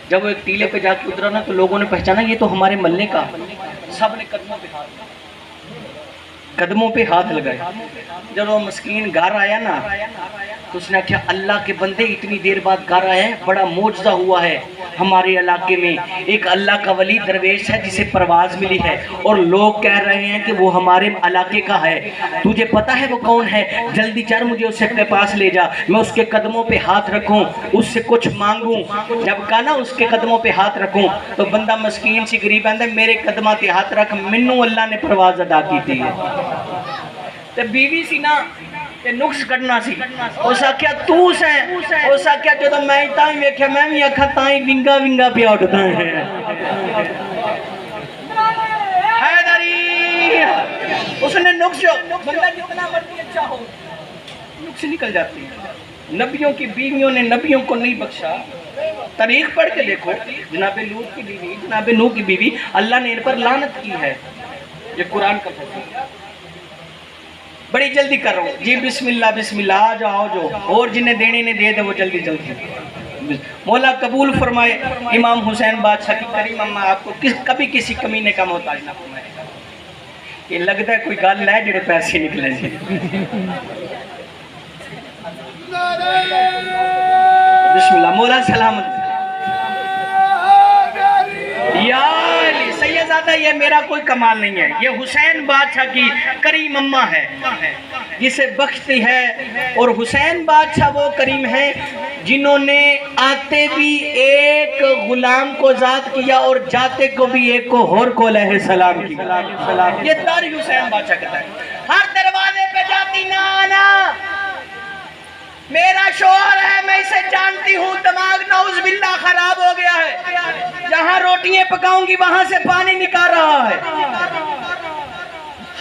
جب وہ ایک ٹیلے پہ جا کے اترا نا تو لوگوں نے پہچانا یہ تو ہمارے محلے کا، سب نے قدموں پہ ہاتھ لگائے۔ جب وہ مسکین گھر آیا نا تو اس نے کہا اللہ کے بندے اتنی دیر بعد گھر آئے ہیں، بڑا معجزہ ہوا ہے ہمارے علاقے میں، ایک اللہ کا ولی درویش ہے جسے پرواز ملی ہے اور لوگ کہہ رہے ہیں کہ وہ ہمارے علاقے کا ہے، تجھے پتہ ہے وہ کون ہے؟ جلدی چل مجھے اس کے پاس لے جا، میں اس کے قدموں پہ ہاتھ رکھوں، اس سے کچھ مانگوں۔ جب کہا نا اس کے قدموں پہ ہاتھ رکھوں تو بندہ مسکین سی غریب آندہ میرے قدموں پہ ہاتھ رکھ، منوں اللہ نے پرواز ادا کی تھی۔ تے بیوی سی نا تے نقص کٹنا سی، اس آکھیا تو سے، اس آکھیا جو تو میں تائیں ویکھیا میں بھی آکھا تائیں ونگا ونگا پہ اٹھتا ہے۔ حیدری اس نے نقص جو بندہ جتنا مرضی اچھا ہو نقص نکل جاتے ہیں۔ نبیوں کی بیویوں نے نبیوں کو نہیں بخشا، تاریخ پڑھ کے دیکھو، جناب لوط کی بیوی، جناب نوح کی بیوی، اللہ نے ان پر لعنت کی ہے، یہ قرآن کا فیصلہ۔ بڑی جلدی کر رہا ہوں جی، بسم اللہ بسم اللہ، آ جاؤ جو اور جنہیں دینے نے دے دے وہ جلدی جلدی۔ مولا قبول فرمائے امام حسین بادشاہ کی کریم اماں آپ کو کبھی کسی کمینے کا محتاج نہ فرمائے. یہ لگتا ہے کوئی گل ہے جڑے پیسے نکلے جی. بسم اللہ. مولا سلامت. یا علی سیدزادہ یہ میرا کوئی کمال نہیں ہے, یہ حسین بادشاہ کی کریم اماں ہے جسے بخشتی ہے. اور حسین بادشاہ وہ کریم ہیں جنہوں نے آتے بھی ایک غلام کو ذات کیا اور جاتے کو بھی ایک کو ہور کو علیہ السلام کی. یہ تاریخ حسین بادشاہ کہتا ہے. ہر دروازے پہ جاتی نانا میرا شوہر ہے, میں اسے جانتی ہوں, دماغ نعوذ باللہ خراب ہو گیا ہے, جہاں روٹیاں پکاؤں گی وہاں سے پانی نکال رہا ہے.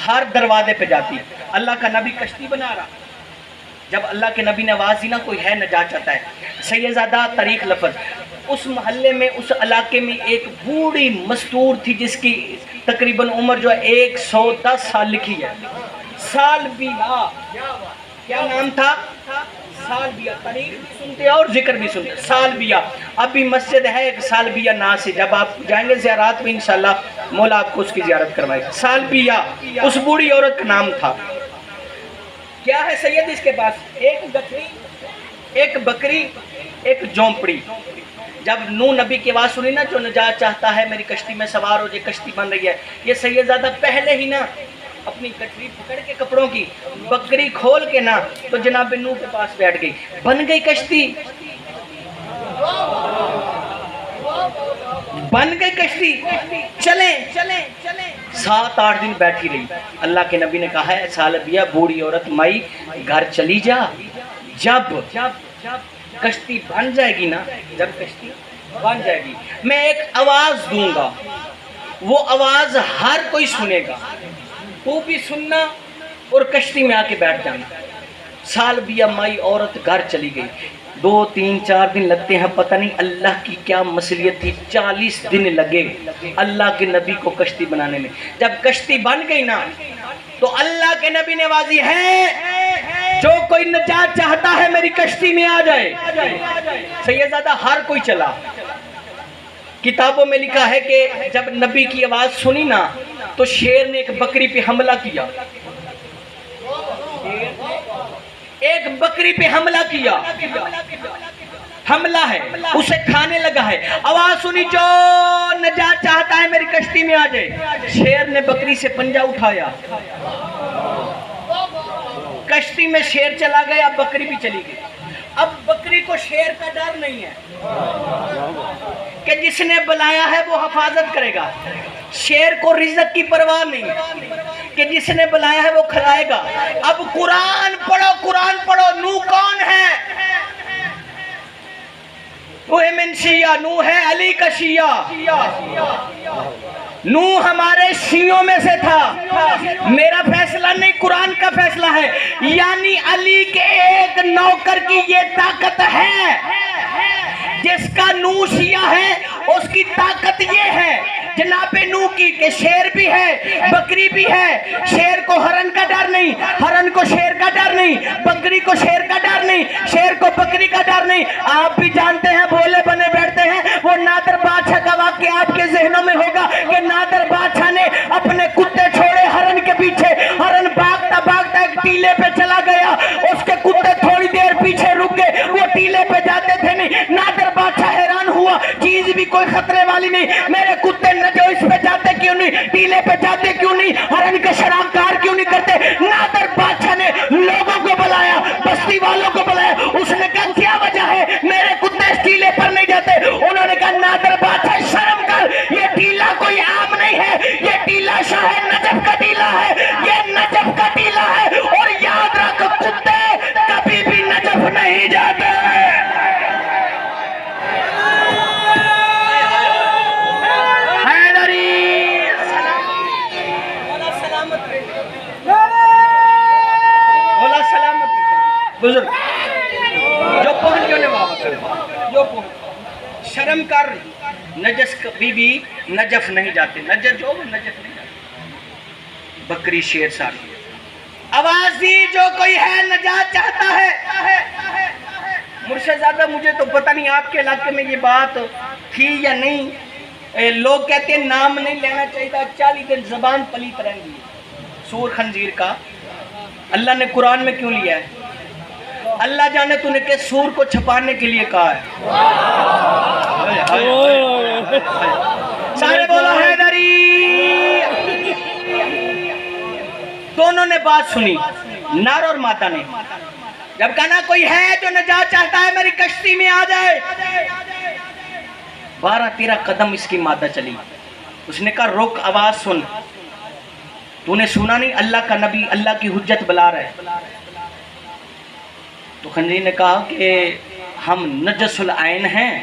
ہر دروازے پہ جاتی. اللہ کا نبی کشتی بنا رہا, جب اللہ کے نبی نے آواز دی نا کوئی ہے نجات چاہتا ہے. سیدزادہ طریق لفظ. اس محلے میں اس علاقے میں ایک بوڑھی مستور تھی جس کی تقریباً عمر جو ہے 110 سال لکھی ہے. سالبیہ. کیا نام تھا؟ سالبیہ. طریق بھی سنتے اور ذکر بھی سنتے. سالبیہ. ابھی مسجد ہے ایک سالبیہ نا سے, جب آپ جائیں گے زیارات میں انشاءاللہ مولا آپ کو اس کی زیارت کروائے. سالبیہ اس بوڑھی عورت کا نام تھا. کیا ہے سید اس کے پاس؟ ایک گٹری, ایک بکری, ایک جھونپڑی. جب نو نبی کی آواز سنی نا جو نجات چاہتا ہے میری کشتی میں سوار ہو جائے, کشتی بن رہی ہے, یہ سیدزادہ پہلے ہی نا اپنی کٹری پکڑ کے کپڑوں کی بکری کھول کے نا تو جناب نو کے پاس بیٹھ گئی. بن گئی کشتی, بن گئی کشتی. چلیں 7-8 دن بیٹھی رہی. اللہ کے نبی نے کہا ہے سالبیہ بوڑھی عورت مائی گھر چلی جا, جب کشتی بن جائے گی نا, جب کشتی بن جائے گی میں ایک آواز دوں گا, وہ آواز ہر کوئی سنے گا, تو بھی سننا اور کشتی میں آ کے بیٹھ جانا. سالبیہ مائی عورت گھر چلی گئی. 2-3-4 دن لگتے ہیں, پتہ نہیں اللہ کی کیا مصلیت تھی, 40 دن لگے اللہ کے نبی کو کشتی بنانے میں. جب کشتی بن گئی نا تو اللہ کے نبی نے آواز دی ہے جو کوئی نجات چاہتا ہے میری کشتی میں آ جائے. سیدزادہ ہر کوئی چلا. کتابوں میں لکھا ہے کہ جب نبی کی آواز سنی نا تو شیر نے ایک بکری پہ حملہ کیا. ایک بکری پہ حملہ کیا, حملہ ہے, اسے کھانے لگا ہے. آواز سنی جو نجات چاہتا ہے میری کشتی میں آ جائے. شیر نے بکری سے پنجہ اٹھایا, کشتی میں شیر چلا گیا, بکری بھی چلی گئی. اب بکری کو شیر کا ڈر نہیں ہے کہ جس نے بلایا ہے وہ حفاظت کرے گا. شیر کو رزق کی پرواہ نہیں کہ جس نے بلایا ہے وہ کھلائے گا. اب قرآن پڑھو. نو کون ہے؟ وہ من شیعہ, نو ہے علی کا شیعہ. نو ہمارے شیعوں میں سے تھا. میرا فیصلہ نہیں, قرآن کا فیصلہ ہے. یعنی علی کے ایک نوکر کی یہ طاقت ہے, جس کا نو شیعہ ہے اس کی طاقت یہ ہے جناب نو کی کہ شیر بھی ہے, بکری بھی ہے. شیر کو ہرن کا ڈر نہیں, ہرن کو شیر کا ڈر نہیں, بکری کو شیر کا ڈر نہیں, شیر کو بکری کا ڈر نہیں. آپ بھی جانتے ہیں بھولے بنے بیٹھتے ہیں. وہ نادر بادشاہ کا واقعہ آپ کے ذہنوں میں ہوگا کہ نادر بادشاہ نے اپنے کتے چھوڑے ہرن کے پیچھے. ہرن بھاگتا ایک ٹیلے پہ چلا گیا, اس کے کتے تھوڑی دیر پیچھے رک گئے, وہ ٹیلے پہ جاتے تھے نہیں. نادر بادشاہ حیران ہوا, چیز بھی کوئی خطرے والی نہیں, میرے کتے جو اس پہ جاتے کیوں نہیں, ٹیلے پہ جاتے کیوں نہیں, ہرن کے شرابکار کیوں نہیں کرتے. نادر بادشاہ نے لوگوں کو بلایا, بستی والوں کو بلایا. اس نے کہا کیا وجہ ہے میرے کتے اس ٹیلے پر نہیں جاتے؟ انہوں نے کہا نادر بادشاہ شرم کر, یہ ٹیلا کوئی عام نہیں ہے, یہ ٹیلا شاہ نجف کا ٹیلا ہے, یہ نجف کا ٹیلا ہے. اور یاد رکھ کتے کبھی بھی نجف نہیں جاتے. بزرگ جو پہنچ کیوں نے واپس جو پہنچ شرم کر, نجس کبھی بھی نجف نہیں جاتے. نجس جو نجف نہیں جاتے. بکری شیر ساری آواز دی جو کوئی ہے نجات چاہتا ہے مرشد زادہ مجھے تو پتہ نہیں آپ کے علاقے میں یہ بات تھی یا نہیں، لوگ کہتے ہیں نام نہیں لینا چاہیے تھا، 40 دن زبان پلیت رہیں گی سور خنزیر کا۔ اللہ نے قرآن میں کیوں لیا ہے؟ اللہ جانے تو نے کہ سور کو چھپانے کے لیے کہا ہے۔ سارے بولو حیدری۔ دونوں نے بات سنی، نر اور مادہ نے۔ جب کہنا کوئی ہے جو نجات چاہتا ہے میری کشتی میں آ جائے، 12-13 قدم اس کی مادہ چلی۔ اس نے کہا رک، آواز سن، تو نے سنا نہیں اللہ کا نبی اللہ کی حجت بلا رہا ہے؟ تو خنزیر نے کہا کہ ہم نجس العین ہیں،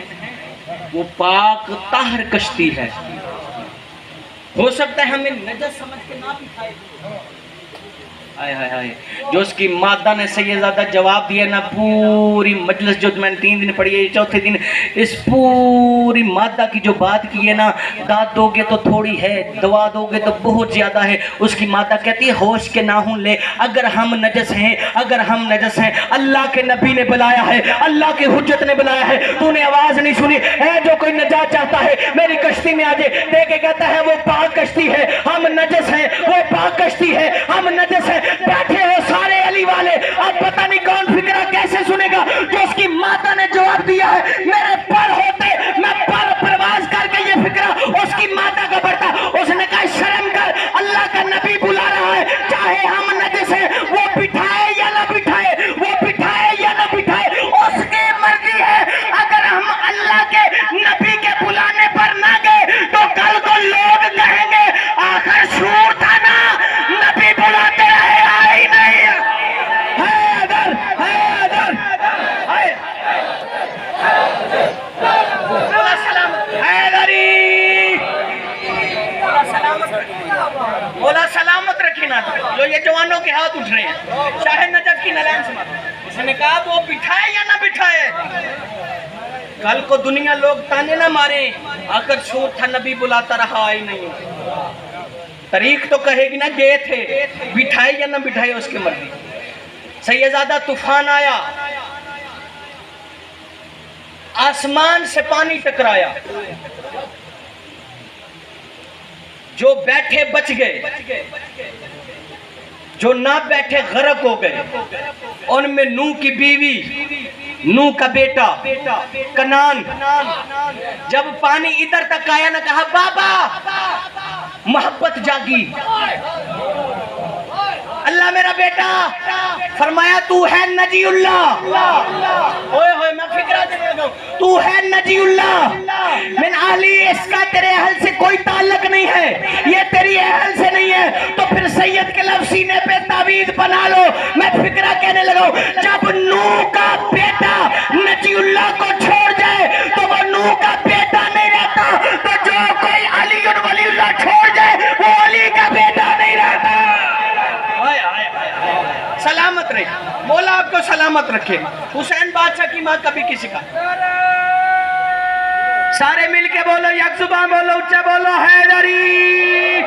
وہ پاک طاہر کشتی ہے، ہو سکتا ہے ہمیں نجس سمجھ کے نہ بھی کھائے۔ آئے ہائے ہائے، جو اس کی مادہ نے سیدزادہ جواب دیا نا، پوری مجلس جو میں نے 3 دن پڑھی ہے، چوتھے دن اس پوری مادہ کی جو بات کی ہے نا، داد دو گے تو تھوڑی ہے، دوا دو گے تو بہت زیادہ ہے۔ اس کی مادہ کہتی ہے ہوش کے ناخن لے، اگر ہم نجس ہیں، اگر ہم نجس ہیں، اللہ کے نبی نے بلایا ہے، اللہ کی حجت نے بلایا ہے، تو نے آواز نہیں سنی ہے جو کوئی نجات چاہتا ہے میری کشتی میں آجے، دیکھ کے کہتا ہے وہ پاک کشتی ہے، ہم نجس ہیں، وہ پاک کشتی ہے، ہم نجس ہیں۔ بیٹھے ہو سارے علی والے، اب پتہ نہیں کون فکرہ کیسے سنے گا۔ جو اس کی ماتا نے جواب دیا ہے میرے پر ہوتے میں پر پرواز کر کے یہ فکرہ اس کی ماتا کا بڑھتا۔ اس نے کہا شرم کر، اللہ کا نبی بلا رہا ہے، چاہے ہم نجس ہیں، وہ بٹھائے یا نہ بٹھائے، وہ بٹھائے یا نہ بٹھائے، اس کی مرضی ہے۔ اگر ہم اللہ کے نبی کے بلانے پر نہ گئے تو کل کو لوگ کہیں گے آخر شور تھا نا، نبی بلاتے رہے آئی نہیں۔ حیدر حیدر بولا سلامت حیدری، بولا سلامت رکھی نا۔ جو یہ جوانوں کے ہاتھ اٹھ رہے ہیں شاہ نجف کی نلین سے مارا، اس نے کہا وہ بٹھائے یا نہ بٹھائے، کل کو دنیا لوگ تانے نہ مارے آخر شور تھا نبی بلاتا رہا آئی نہیں۔ تاریخ تو کہے گی نا گئے تھے، بٹھائے یا نہ بٹھائے اس کی مرضی۔ سیدزادہ طوفان آیا، آسمان سے پانی ٹکرایا، جو بیٹھے بچ گئے، جو نہ بیٹھے غرق ہو گئے۔ ان میں نوح کی بیوی، نوح کا بیٹا کنان، جب پانی ادھر تک آیا نہ کہا بابا، محبت جاگی، اللہ میرا بیٹا، فرمایا تو ہے نجی اللہ، ہوئے ہوئے میں فکرہ دے رہا ہوں، تو ہے نجی اللہ من اہلی، اس کا تیرے اہل سے کوئی تعلق نہیں ہے، یہ تیری اہل سے نہیں ہے، تو پھر سید کے لفظ سینے پہ تعویذ بنا لو۔ میں فکرہ کہنے لگا ہوں، جب نوح کا بیٹا نجی اللہ کو چھوڑ جائے تو وہ نوح کا بیٹا نہیں رہتا، تو جو کوئی علی ولی اللہ چھوڑ جائے وہ علی کا بیٹا نہیں رہتا۔ سلامت رہے، مولا آپ کو سلامت رکھے۔ حسین بادشاہ کی ماں کبھی کسی کا، سارے مل کے بولو، یک زبان بولو، اچھا بولو، حیدری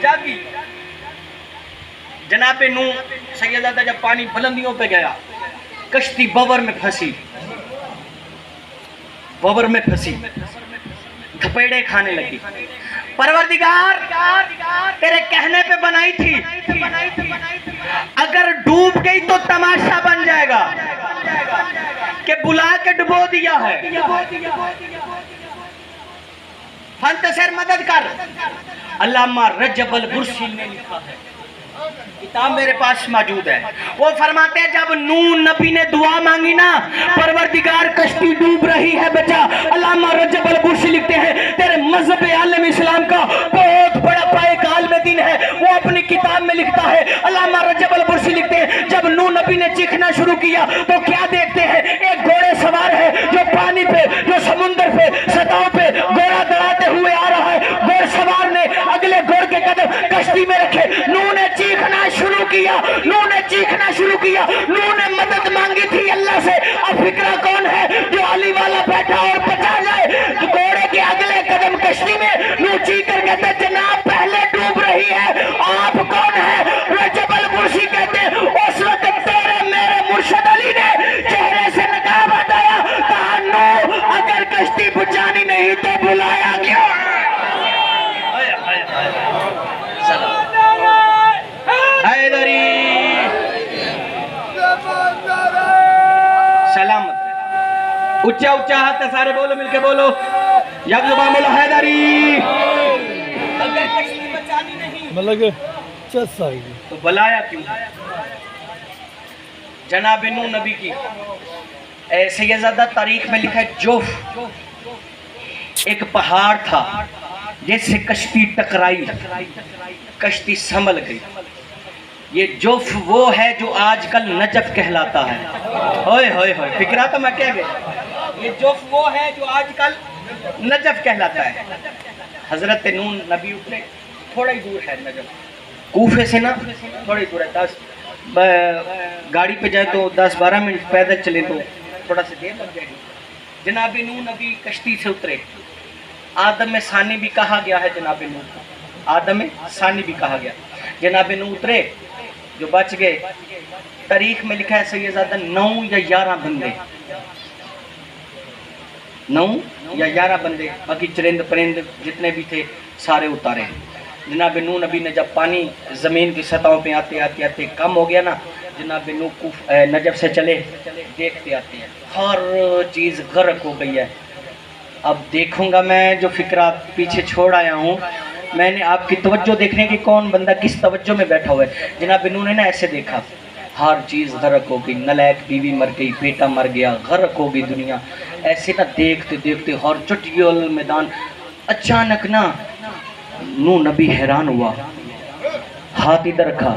جاگی۔ جناب نوح سیدزادہ جب پانی بلندیوں پہ گیا، کشتی بور میں پھنسی، بور میں پھنسی، تھپیڑے کھانے لگی۔ پروردگار تیرے کہنے پہ بنائی تھی، اگر ڈوب گئی تو تماشا بن جائے گا کہ بلا کے ڈبو دیا ہے، فانتصر مدد کر۔ علامہ رجب البرسی نے لکھا ہے، کتاب میرے پاس موجود ہے، وہ فرماتے ہیں جب نوح نبی نے دعا مانگی نا، پروردگار کشتی ڈوب رہی ہے بچا، علامہ رجب البرسی لکھتے ہیں تیرے مذہب عالم اسلام کا بہت بڑا پائے عالم دین ہے، وہ اپنی کتاب میں لکھتا ہے۔ علامہ رجب البرسی لکھتے ہیں جب نوح نبی نے چیخنا شروع کیا تو کیا دیکھتے ہیں، ایک گھوڑے سوار ہے جو پانی پہ، جو سمندر پہ، سطح پہ گھوڑا دوڑاتے ہوئے آ رہا ہے، گھوڑ سوار نے اگلے گھوڑ کے قدم کشتی میں رکھے، نوح نے چیخنا شروع کیا، نوح نے چیخنا شروع کیا، نوح نے مدد مانگی تھی اللہ سے۔ اب فکرہ کون ہے جو علی والا بیٹھا اور بچا جائے؟ گھوڑے کے اگلے قدم کشتی میں نوح چیخ کر کہتے جناب پہلے ڈوب رہی ہے، آپ کون ہے؟ رجب البرسی کہتے اس وقت تیرے میرے مرشد علی نے کشتی بچانی نہیں تو بلایا کیوں حیدری سلامت اچھا اچھا ہاتھ ہے سارے بولو مل کے بولو یک زبان بولو حیدری اگر کشتی بچانی نہیں مطلب کہ چس آئے گی تو بلایا کیوں جناب نوح نبی کی سیدزادہ تاریخ میں لکھا ہے جوف ایک پہاڑ تھا جس سے کشتی ٹکرائی کشتی سنبھل گئی یہ جوف وہ ہے جو آج کل نجف کہلاتا ہے ہوئے ہوئے ہوئے فکرہ تو میں کہہ گیا یہ جوف وہ ہے جو آج کل نجف کہلاتا ہے حضرت نوح نبی اتنے تھوڑا ہی دور ہے نجف کوفے سے نا تھوڑا ہی دور ہے گاڑی پہ جائے تو 10-12 منٹ پیدل چلے تو تھوڑا سے دیر لگ جائے گی جناب نوح نبی کشتی سے اترے آدم ثانی بھی کہا گیا ہے جناب نوح کو آدم ثانی بھی کہا گیا جناب نوح اترے جو بچ گئے تاریخ میں لکھا ہے سیدزادہ 9 یا 11 بندے 9 یا 11 بندے باقی چرند پرند جتنے بھی تھے سارے اتارے جناب نوح نبی نے جب پانی زمین کی سطحوں پہ آتے آتے آتے کم ہو گیا نا جناب نوح نجف سے چلے دیکھتے آتے ہیں ہر چیز غرق ہو گئی ہے اب دیکھوں گا میں جو فکرہ پیچھے چھوڑ آیا ہوں میں نے آپ کی توجہ دیکھنے کی کون بندہ کس توجہ میں بیٹھا ہوا ہے جناب نوح نے نا ایسے دیکھا ہر چیز غرق ہو گئی نلائق بیوی مر گئی بیٹا مر گیا غرق ہو گئی دنیا ایسے نا دیکھتے دیکھتے ہر چٹیوں میدان اچانک نا نوح نبی حیران ہوا ہاتھ ادھر رکھا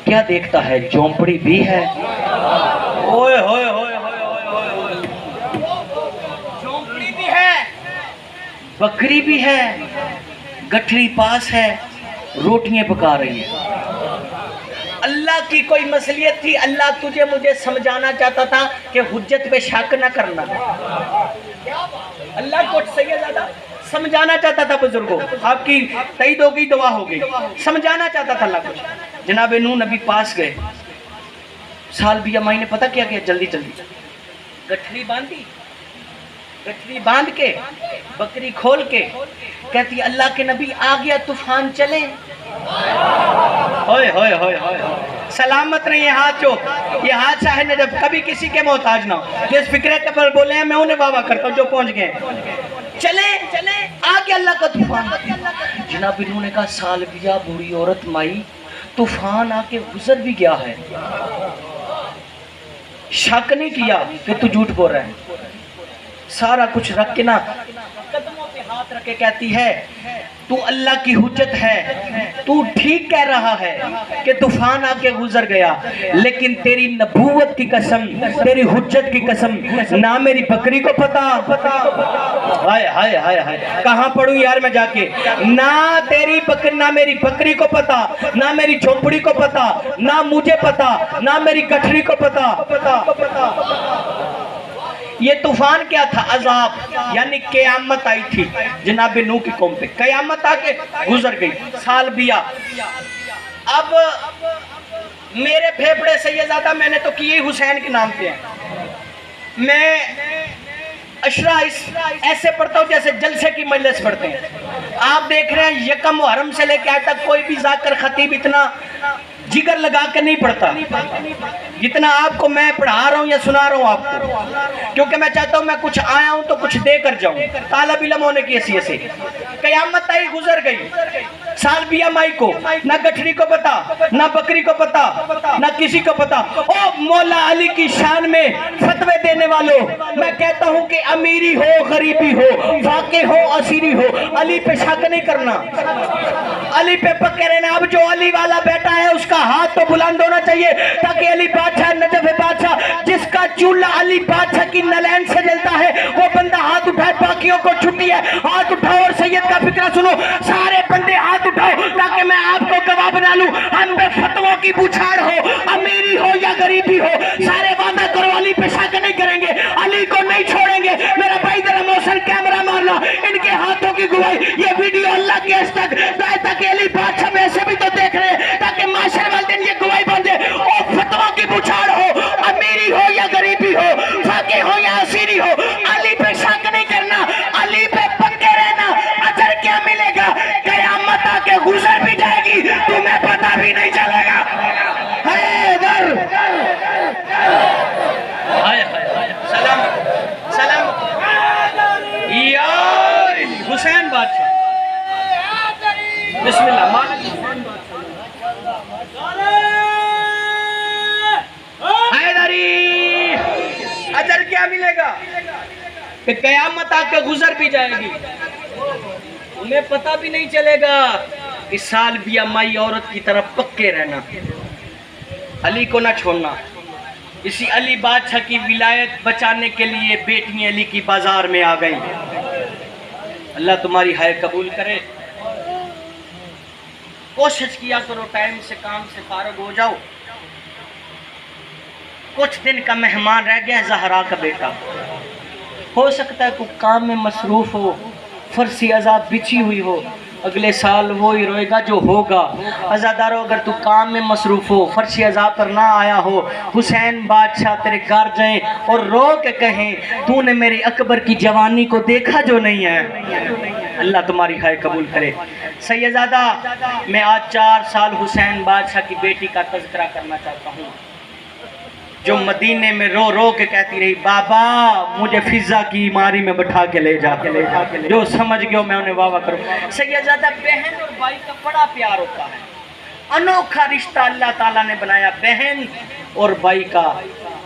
کیا دیکھتا ہے جھونپڑی بھی ہے اوئے ہوئے ہوئے جھونپڑی بھی ہے بکری بھی ہے گٹھڑی پاس ہے روٹیاں پکا رہی ہے اللہ کی کوئی مصلیت تھی اللہ تجھے مجھے سمجھانا چاہتا تھا کہ حجت پہ شک نہ کرنا اللہ کو سیدزادہ سمجھانا چاہتا تھا بزرگوں آپ کی تائید ہو گئی دعا ہو گئی سمجھانا چاہتا تھا اللہ کچھ جناب نوح نبی پاس گئے سال بھی امائی نے پتہ کیا کیا جلدی جلدی گٹھڑی باندھی گٹھڑی باندھ کے بکری کھول کے کہتی اللہ کے نبی آ گیا طوفان چلے ہوئے ہوئے ہوئے ہوئے سلامت نہیں یہ ہاتھ جو یہ ہاتھ ہے نہ جب کبھی کسی کے محتاج نہ ہو جس فکرے کے پر بولے ہیں میں انہیں بابا کرتا ہوں جو پہنچ گئے چلے آ گیا اللہ کا طوفان جناب انہوں نے کہا سال بیا بوڑھی عورت مائی طوفان آ کے گزر بھی گیا ہے شک نہیں کیا کہ تو جھوٹ بول رہا ہے سارا کچھ رکھ کے نا قدموں پہ ہاتھ رکھ کے کہتی ہے تو اللہ کی حجت ہے تو ٹھیک کہہ رہا ہے کہ طوفان آ کے گزر گیا لیکن تیری نبوت کی قسم تیری حجت کی قسم نہ میری بکری کو پتا ہائے ہائے ہائے ہائے کہاں پڑھوں یار میں جا کے نہ تیری بکری نہ میری بکری کو پتا نہ میری جھونپڑی کو پتا نہ مجھے پتا نہ میری گٹھڑی کو پتا یہ طوفان کیا تھا عذاب یعنی قیامت آئی تھی جناب نوح کی قوم پہ قیامت آ کے گزر گئی سال بیا اب میرے پھیپڑے سیدزادہ میں نے تو کیے حسین کے نام پہ ہیں میں اشرا ایسے پڑھتا ہوں جیسے جلسے کی مجلس پڑھتے ہیں آپ دیکھ رہے ہیں یکم محرم سے لے کے آج تک کوئی بھی ذاکر خطیب اتنا جگر لگا کے نہیں پڑھتا جتنا آپ کو میں پڑھا رہا ہوں یا سنا رہا ہوں آپ کو کیونکہ میں چاہتا ہوں میں کچھ آیا ہوں تو کچھ دے کر جاؤں طالب علم ہونے کی حیثیت سے قیامت آئی گزر گئی سال بیا مائی کو نہ گٹھڑی کو پتا نہ بکری کو پتا نہ کسی کو پتا او مولا علی کی شان میں فتوے دینے والوں میں کہتا ہوں کہ امیری ہو غریبی ہو واقع ہو اسیری ہو علی پہ شک نہیں کرنا علی پہ پکے رہنا اب جو علی والا بیٹا ہے اس کا ہاتھ تو بلند ہونا چاہیے تاکہ علی بادشاہ نجف بادشاہ جس کا چولہا علی بادشاہ کی نلین سے جلتا ہے وہ بندہ ہاتھ اٹھائے باقیوں کو چھٹی ہے ہاتھ اٹھاؤ اور سید کا فکرہ سنو سارے بندے ہاتھ اٹھاؤ تاکہ میں آپ کو گواہ بنا لوں ہم پہ فتووں کی بچھاڑ ہو امیری ہو یا غریبی ہو سارے وعدہ کرو علی پہ شک نہیں کریں گے علی کو نہیں چھوڑیں گے میرا بھائی ذرا موشن کیمرہ مارنا ان کے ہاتھوں کی گواہی یہ ویڈیو اللہ کے اس تک تاکہ علی بادشاہ میں سے بھی تو دیکھ رہے ہیں تاکہ معاشرے والے دن یہ گواہی بن جائے او فتووں کی بچھاڑ ہو امیری ہو یا غریبی ہو فقیر ہو یا اسیری ہو علی پہ شک نہیں تمہیں پتہ بھی نہیں چلے گا. حیدر سلام سلام یا حسین بادشاہ. بسم اللہ. حیدری اجر کیا ملے گا کہ قیامت آ کے گزر بھی جائے گی, تمہیں پتہ بھی نہیں چلے گا. اس سال بھی امائی عورت کی طرف پکے رہنا, علی کو نہ چھوڑنا. اسی علی بادشاہ کی ولایت بچانے کے لیے بیٹی علی کی بازار میں آ گئی. اللہ تمہاری ہائے قبول کرے. کوشش کیا کرو ٹائم سے کام سے فارغ ہو جاؤ. کچھ دن کا مہمان رہ گیا زہرا کا بیٹا, ہو سکتا ہے کوئی کام میں مصروف ہو, فرسی عذاب بچھی ہوئی ہو. اگلے سال وہی روئے گا جو ہوگا. عزادارو اگر تو کام میں مصروف ہو, فرشی عذاب پر نہ آیا ہو, حسین بادشاہ تیرے گھر جائیں اور رو کے کہیں تو نے میرے اکبر کی جوانی کو دیکھا جو نہیں ہے. اللہ تمہاری خیر قبول کرے. سیدزادہ میں آج 4 سال حسین بادشاہ کی بیٹی کا تذکرہ کرنا چاہتا ہوں, جو مدینے میں رو رو کے کہتی رہی بابا مجھے فضا کی ماری میں بٹھا کے لے جا. جو سمجھ گئے میں انہیں واہ واہ کروں. سیدزادہ بہن اور بھائی کا بڑا پیار ہوتا ہے, انوکھا رشتہ اللہ تعالیٰ نے بنایا بہن اور بھائی کا.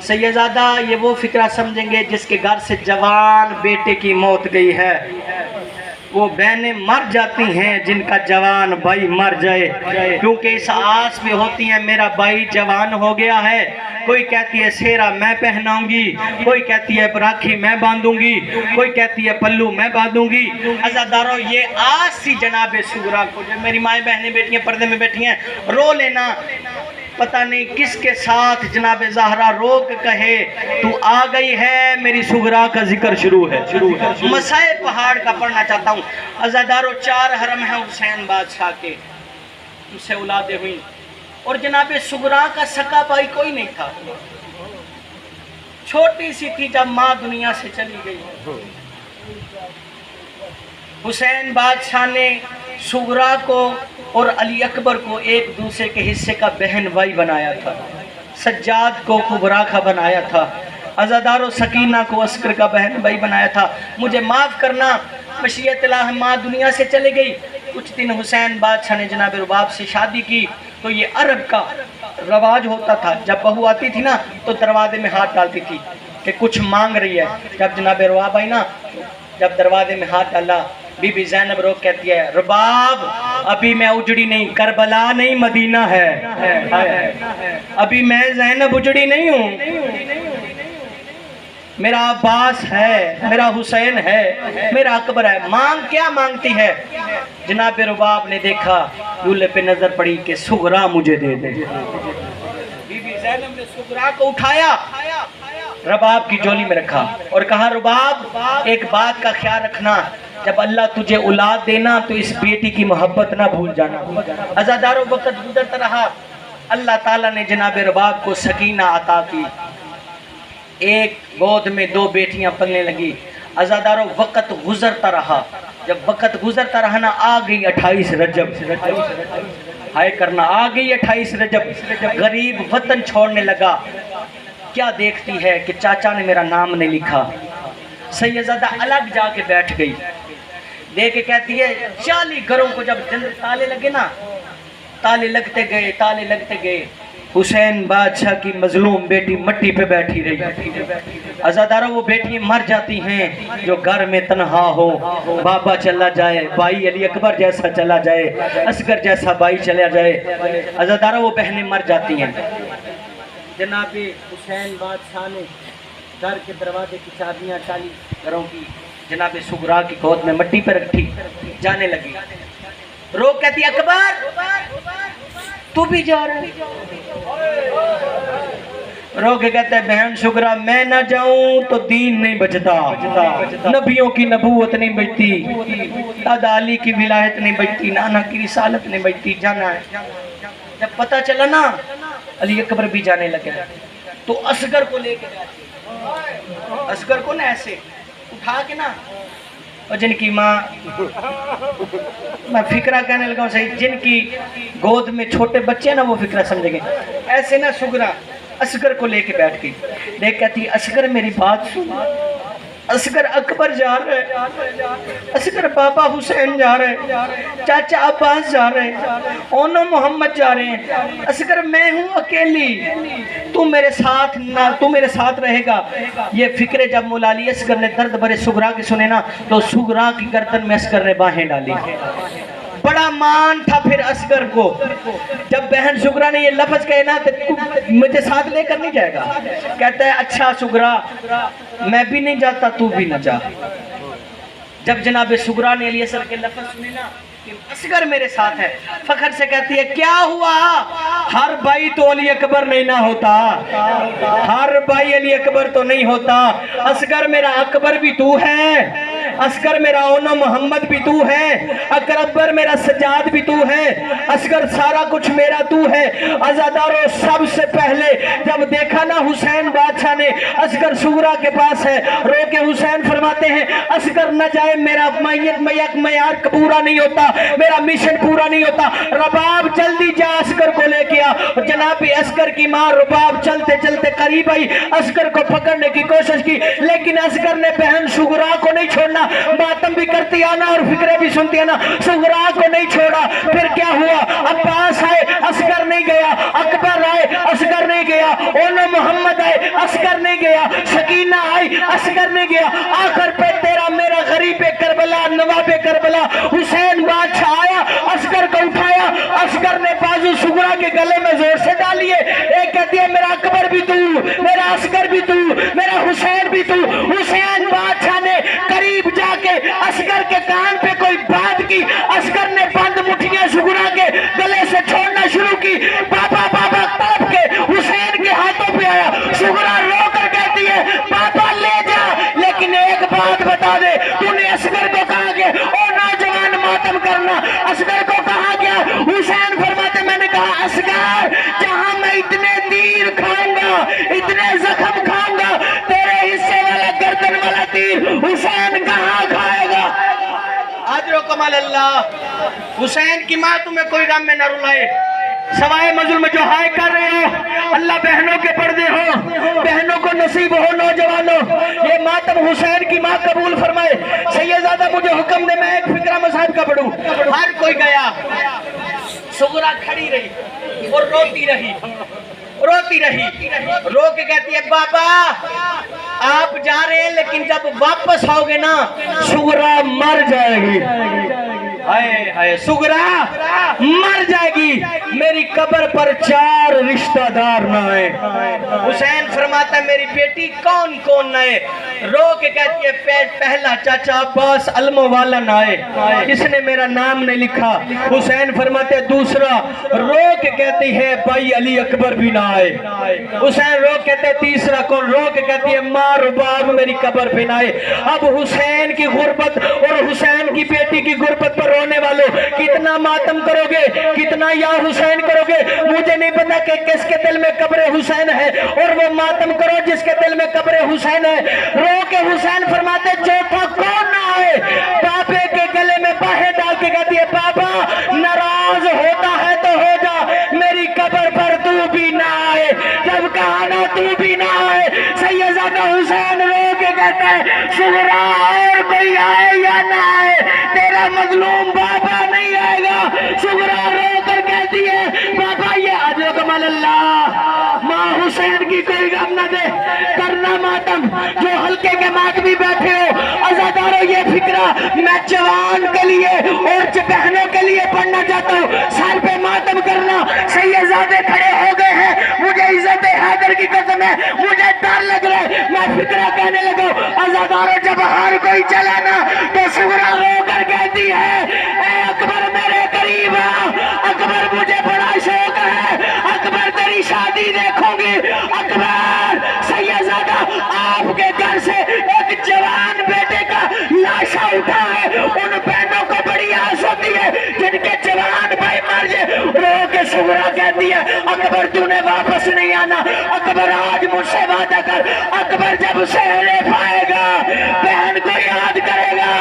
سیدزادہ یہ وہ فکرہ سمجھیں گے جس کے گھر سے جوان بیٹے کی موت گئی ہے, وہ بہنیں مر جاتی ہیں جن کا جوان بھائی مر جائے, کیونکہ اس آس میں ہوتی ہیں میرا بھائی جوان ہو گیا ہے. کوئی کہتی ہے سیرا میں پہناؤں گی, کوئی کہتی ہے راکھی میں باندھوں گی, کوئی کہتی ہے پلو میں باندھوں گی. عزادارو یہ آس سی جناب سغرا کو, جو میری مائیں بہنیں بیٹی ہیں پردے میں بیٹھی ہیں, رو لینا. پتہ نہیں کس کے ساتھ جناب زہرا رو کے کہے تو آ گئی ہے, میری سغرا کا ذکر شروع ہے. مسائے پہاڑ کا پڑھنا چاہتا ہوں. عزادارو 4 حرم ہیں حسین بادشاہ کے, ان سے اولادیں ہوئیں, اور جناب سغرا کا سکا بھائی کوئی نہیں تھا. چھوٹی سی تھی جب ماں دنیا سے چلی گئی. حسین بادشاہ نے سغرا کو اور علی اکبر کو ایک دوسرے کے حصے کا بہن بھائی بنایا تھا. سجاد کو کبرا کا بنایا تھا. عزادارو سکینہ کو عسکر کا بہن بھائی بنایا تھا. مجھے معاف کرنا, مشیت الہ ماں دنیا سے چلے گئی. کچھ دن حسین بادشاہ نے جناب رباب سے شادی کی, تو یہ عرب کا رواج ہوتا تھا, جب بہو آتی تھی نا تو دروازے میں ہاتھ ڈالتی تھی کہ کچھ مانگ رہی ہے. جب جناب رباب آئی نا, جب دروازے میں ہاتھ ڈالا, بی بی زینب روک کہتی ہے رباب ابھی میں اجڑی نہیں, کربلا نہیں مدینہ ہے. ابھی میں زینب اجڑی نہیں ہوں, میرا عباس ہے, میرا حسین ہے, میرا اکبر ہے. مانگ کیا مانگتی ہے؟ جناب رباب نے دیکھا, لولے پہ نظر پڑی کہ سغرا مجھے دے دے. بی بی زینب نے سغرا کو اٹھایا, رباب کی جولی میں رکھا اور کہا رباب ایک بات کا خیال رکھنا, جب اللہ تجھے اولاد دینا تو اس بیٹی کی محبت نہ بھول جانا. عزادارو وقت گزرتا رہا, اللہ تعالیٰ نے جناب رباب کو سکینہ عطا کی. ایک گود میں 2 بیٹیاں پلنے لگی. عزادارو وقت گزرتا رہا, جب وقت گزرتا رہا نا, آ گئی 28 رجب. ہائے کرنا, آ گئی 28 رجب. غریب وطن چھوڑنے لگا. کیا دیکھتی ہے کہ چاچا نے میرا نام نہیں لکھا. سیدزادہ الگ جا کے بیٹھ گئی, دیکھ کے کہتی ہے 40 گھروں کو جب تالے لگے نا, تالے لگتے گئے, حسین بادشاہ کی مظلوم بیٹی مٹی پہ بیٹھی رہی. عزادارو وہ بیٹی مر جاتی ہیں جو گھر میں تنہا ہو, بابا چلا جائے, بھائی علی اکبر جیسا چلا جائے, اصغر جیسا بھائی چلا جائے. عزادارو وہ بہنیں مر جاتی ہیں. جناب حسین بادشاہ نے گھر کے دروازے کی چابیاں 40 گھروں کی جناب سغرا کی گود میں مٹی پہ رکھی, جانے لگی. رو کہتی اکبر تو بھی جا رہا ہے. رو کے کہتا ہے بہن سغرا میں نہ جاؤں تو دین نہیں بچتا, نبیوں کی نبوت نہیں بچتی, دادا علی کی ولایت نہیں بچتی, نانا کی رسالت نہیں بچتی, جانا ہے. جب پتہ چلا نا علی اکبر بھی جانے لگے تو اصغر کو لے کے جاتے, اصغر کو نا ایسے اٹھا کے نا اور جن کی ماں، میں فکرہ کہنے لگا ہوں صحیح، جن کی گود میں چھوٹے بچے ہیں نا وہ فکرہ سمجھیں گے. ایسے نا سغرا اصغر کو لے کے بیٹھ گئی. دیکھ کہتی اصغر میری بات سن، اصغر اکبر جا رہے ہیں، اصغر بابا حسین جا رہے ہیں، چاچا عباس جا رہے ہیں، اونو محمد جا رہے ہیں، اصغر میں ہوں اکیلی، تو میرے ساتھ نہ، تو میرے ساتھ رہے گا. یہ فکرے جب مولا علی اصغر نے درد بھرے سغرا کے سنے نا تو سغرا کی گردن میں اصغر نے باہیں ڈالی. بڑا مان تھا پھر اصغر کو. جب بہن سغرا نے یہ لفظ کہے نا تو مجھے ساتھ لے کر نہیں جائے گا. کہتا ہے اچھا سغرا میں بھی نہیں جاتا تو بھی نہ جا. جب جناب سغرا نے علی اصغر کے لفظ سنے نا کہ اصغر میرے ساتھ ہے، فخر سے کہتی ہے کیا ہوا؟ ہر بھائی تو علی اکبر نہیں نہ ہوتا، ہر بھائی علی اکبر تو نہیں ہوتا. اصغر میرا اکبر بھی تو ہے، اصغر میرا اونو محمد بھی تو ہے، اکبر میرا سجاد بھی تو ہے، اصغر سارا کچھ میرا تو ہے. عزاداروں سب سے پہلے جب دیکھا نا حسین بادشاہ نے اصغر سغرا کے پاس ہے، رو کے حسین فرماتے ہیں اصغر نہ جائے، میرا معیار پورا نہیں ہوتا، میرا مشن پورا نہیں ہوتا. رباب جلدی جا اصغر کو لے کے آ. جناب اصغر کی ماں رباب چلتے چلتے قریب آئی، اصغر کو پکڑنے کی کوشش کی، لیکن اصغر نے بہن سغرا کو نہیں چھوڑنا. ماتم بھی کرتی آنا اور فکرے بھی سنتی آنا، سغرا کو نہیں چھوڑا. پھر کیا ہوا؟ عباس آئے، اصغر نہیں گیا. اکبر آئے، اصغر نہیں گیا. اونو محمد آئے، اصغر نہیں گیا. سکینہ آئی، اصغر نہیں گیا. آخر پہ تیرا میرا غریب کربلا، نواب کربلا حسین بادشاہ آیا، اصغر کو اٹھایا. اصغر نے بازو سغرا کے گلے میں زور سے ڈالیے. ایک کہتی ہے میرا اکبر بھی تو، میرا اصغر بھی تو، میرا حسین بھی تو. حسین بادشاہ نے قریب جا کے اصغر کے کان پہ کوئی بات کی. اصغر نے بند مٹھیاں سغرا کے گلے سے چھوڑنا شروع کی. بابا بابا تڑپ کے حسین کے ہاتھوں پہ آیا. سغرا رو کر کہتی ہے بابا لے جا، لیکن ایک بات بتا دے، تو نے اصغر کو کہا کہ او نوجوان ماتم کرنا. اصغر کو کہا گیا. حسین فرماتے میں نے کہا اصغر جہاں میں اتنے تیر کھاؤں گا، اتنے زخم کھاؤں گا، تیرے حصے والا گردن والا تیر حسین کہاں کھائے گا؟ آجر و کمال اللہ. حسین کی ماں تمہیں کوئی غم میں نہ رلائے، سوائے مظلم جو ہائے کر رہے ہو. اللہ بہنوں کے پردے ہو، بہنوں کو نصیب ہو. نوجوانوں یہ ماتم حسین کی ماں قبول فرمائے. سیدزادہ مجھے حکم دے میں ایک فکرہ مصاحب کا پڑھوں. ہر کوئی گیا، سغرا کھڑی رہی اور روتی رہی، روتی رہی. رو کے کہتی ہے بابا آپ جا رہے ہیں لیکن جب واپس آؤ گے نا سغرا مر جائے گی. ہائے ہائے سغرا مر جائے گی، میری قبر پر 4 رشتہ دار نہ آئے. حسین فرماتا ہے میری بیٹی کون کون نہ آئے؟ رو کے کہتی ہے پہلا چاچا عباس علمو والا نہ آئے، اس نے میرا نام نہیں لکھا. حسین فرماتے دوسرا، رو کے کہتی ہے بھائی علی اکبر بھی نہ آئے. حسین رو کہتے تیسرا کون؟ رو کے کہتی ہے ماں رباب میری قبر پہ نہ آئے. اب حسین کی غربت اور حسین کی بیٹی کی غربت پر رونے والوں کتنا ماتم کرو گے، کتنا یا حسین کرو گے؟ مجھے نہیں پتا کہ کس کے دل میں قبر حسین ہے، اور وہ ماتم کرو جس کے دل میں قبر حسین ہے. رو کے حسین فرماتے چوتھا کون نہ آئے؟ بابے کے گلے میں باہیں ڈال کے کہتی ہے بابا ناراض ہوتا ہے تو ہو جا، میری قبر پر تو بھی نہ آئے. جب کہا نا تو بھی نہ آئے، سیدزادہ حسین رو کے کہتا ہے سغرا اور کوئی آئے یا نہ آئے تیرا مظلوم بابا نہیں آئے گا. سغرا رو کر کہتی ہے بابا یہ عجو کمال اللہ، ماں حسین کی کوئی غم نہ دے، کرنا ماتم. جو حلقے کے ماتمی بیٹھے ہو عزاداروں یہ فکرہ میں جوان کے لیے اور بہنوں کے لیے پڑھنا چاہتا ہوں. سر پہ ماتم کرنا. سیدزادے کھڑے ہو گئے ہیں، مجھے عزت حیدر کی قسم ہے، مجھے ڈر لگ رہا ہے. میں فکرہ کہنے لگا عزاداروں جب ہر کوئی چلا نا تو سغرا رو کر کہتی ہے اے اکبر میرے قریب آ، اکبر مجھے بڑا شوق ہے، اکبر تیری شادی دیکھوں گی. اکبر سیدزادہ آپ کے گھر سے ایک جوان بیٹے کا لاشا اٹھا ہے، ان بہنوں کو بڑی آس ہوتی ہے جن کے جوان بھائی مر جائے. رو کے سغرا کہتی ہے اکبر تو نے واپس نہیں آنا، اکبر آج مجھ سے وعدہ کر، اکبر جب سہرے پائے گا بہن کو یاد کرے گا،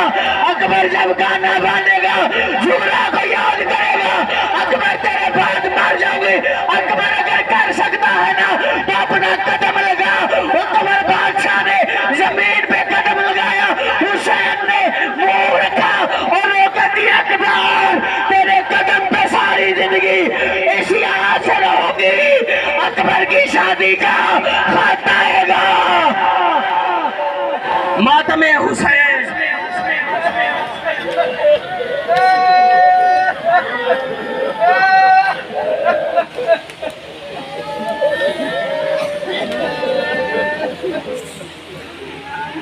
اکبر جب گانا بانے گا زمرہ کو یاد کرے گا اکبر تیرے بعد مر جاؤں گے اکبر اگر کر سکتا ہے نا تو اپنا قدم لگا اکبر بادشاہ نے زمین پہ قدم لگایا حسین نے منہ رکھا اور وہ کہتی اکبر تیرے قدم پہ ساری زندگی اسی حاصل ہوگی اکبر کی شادی کا خط آئے گا ماتم حسین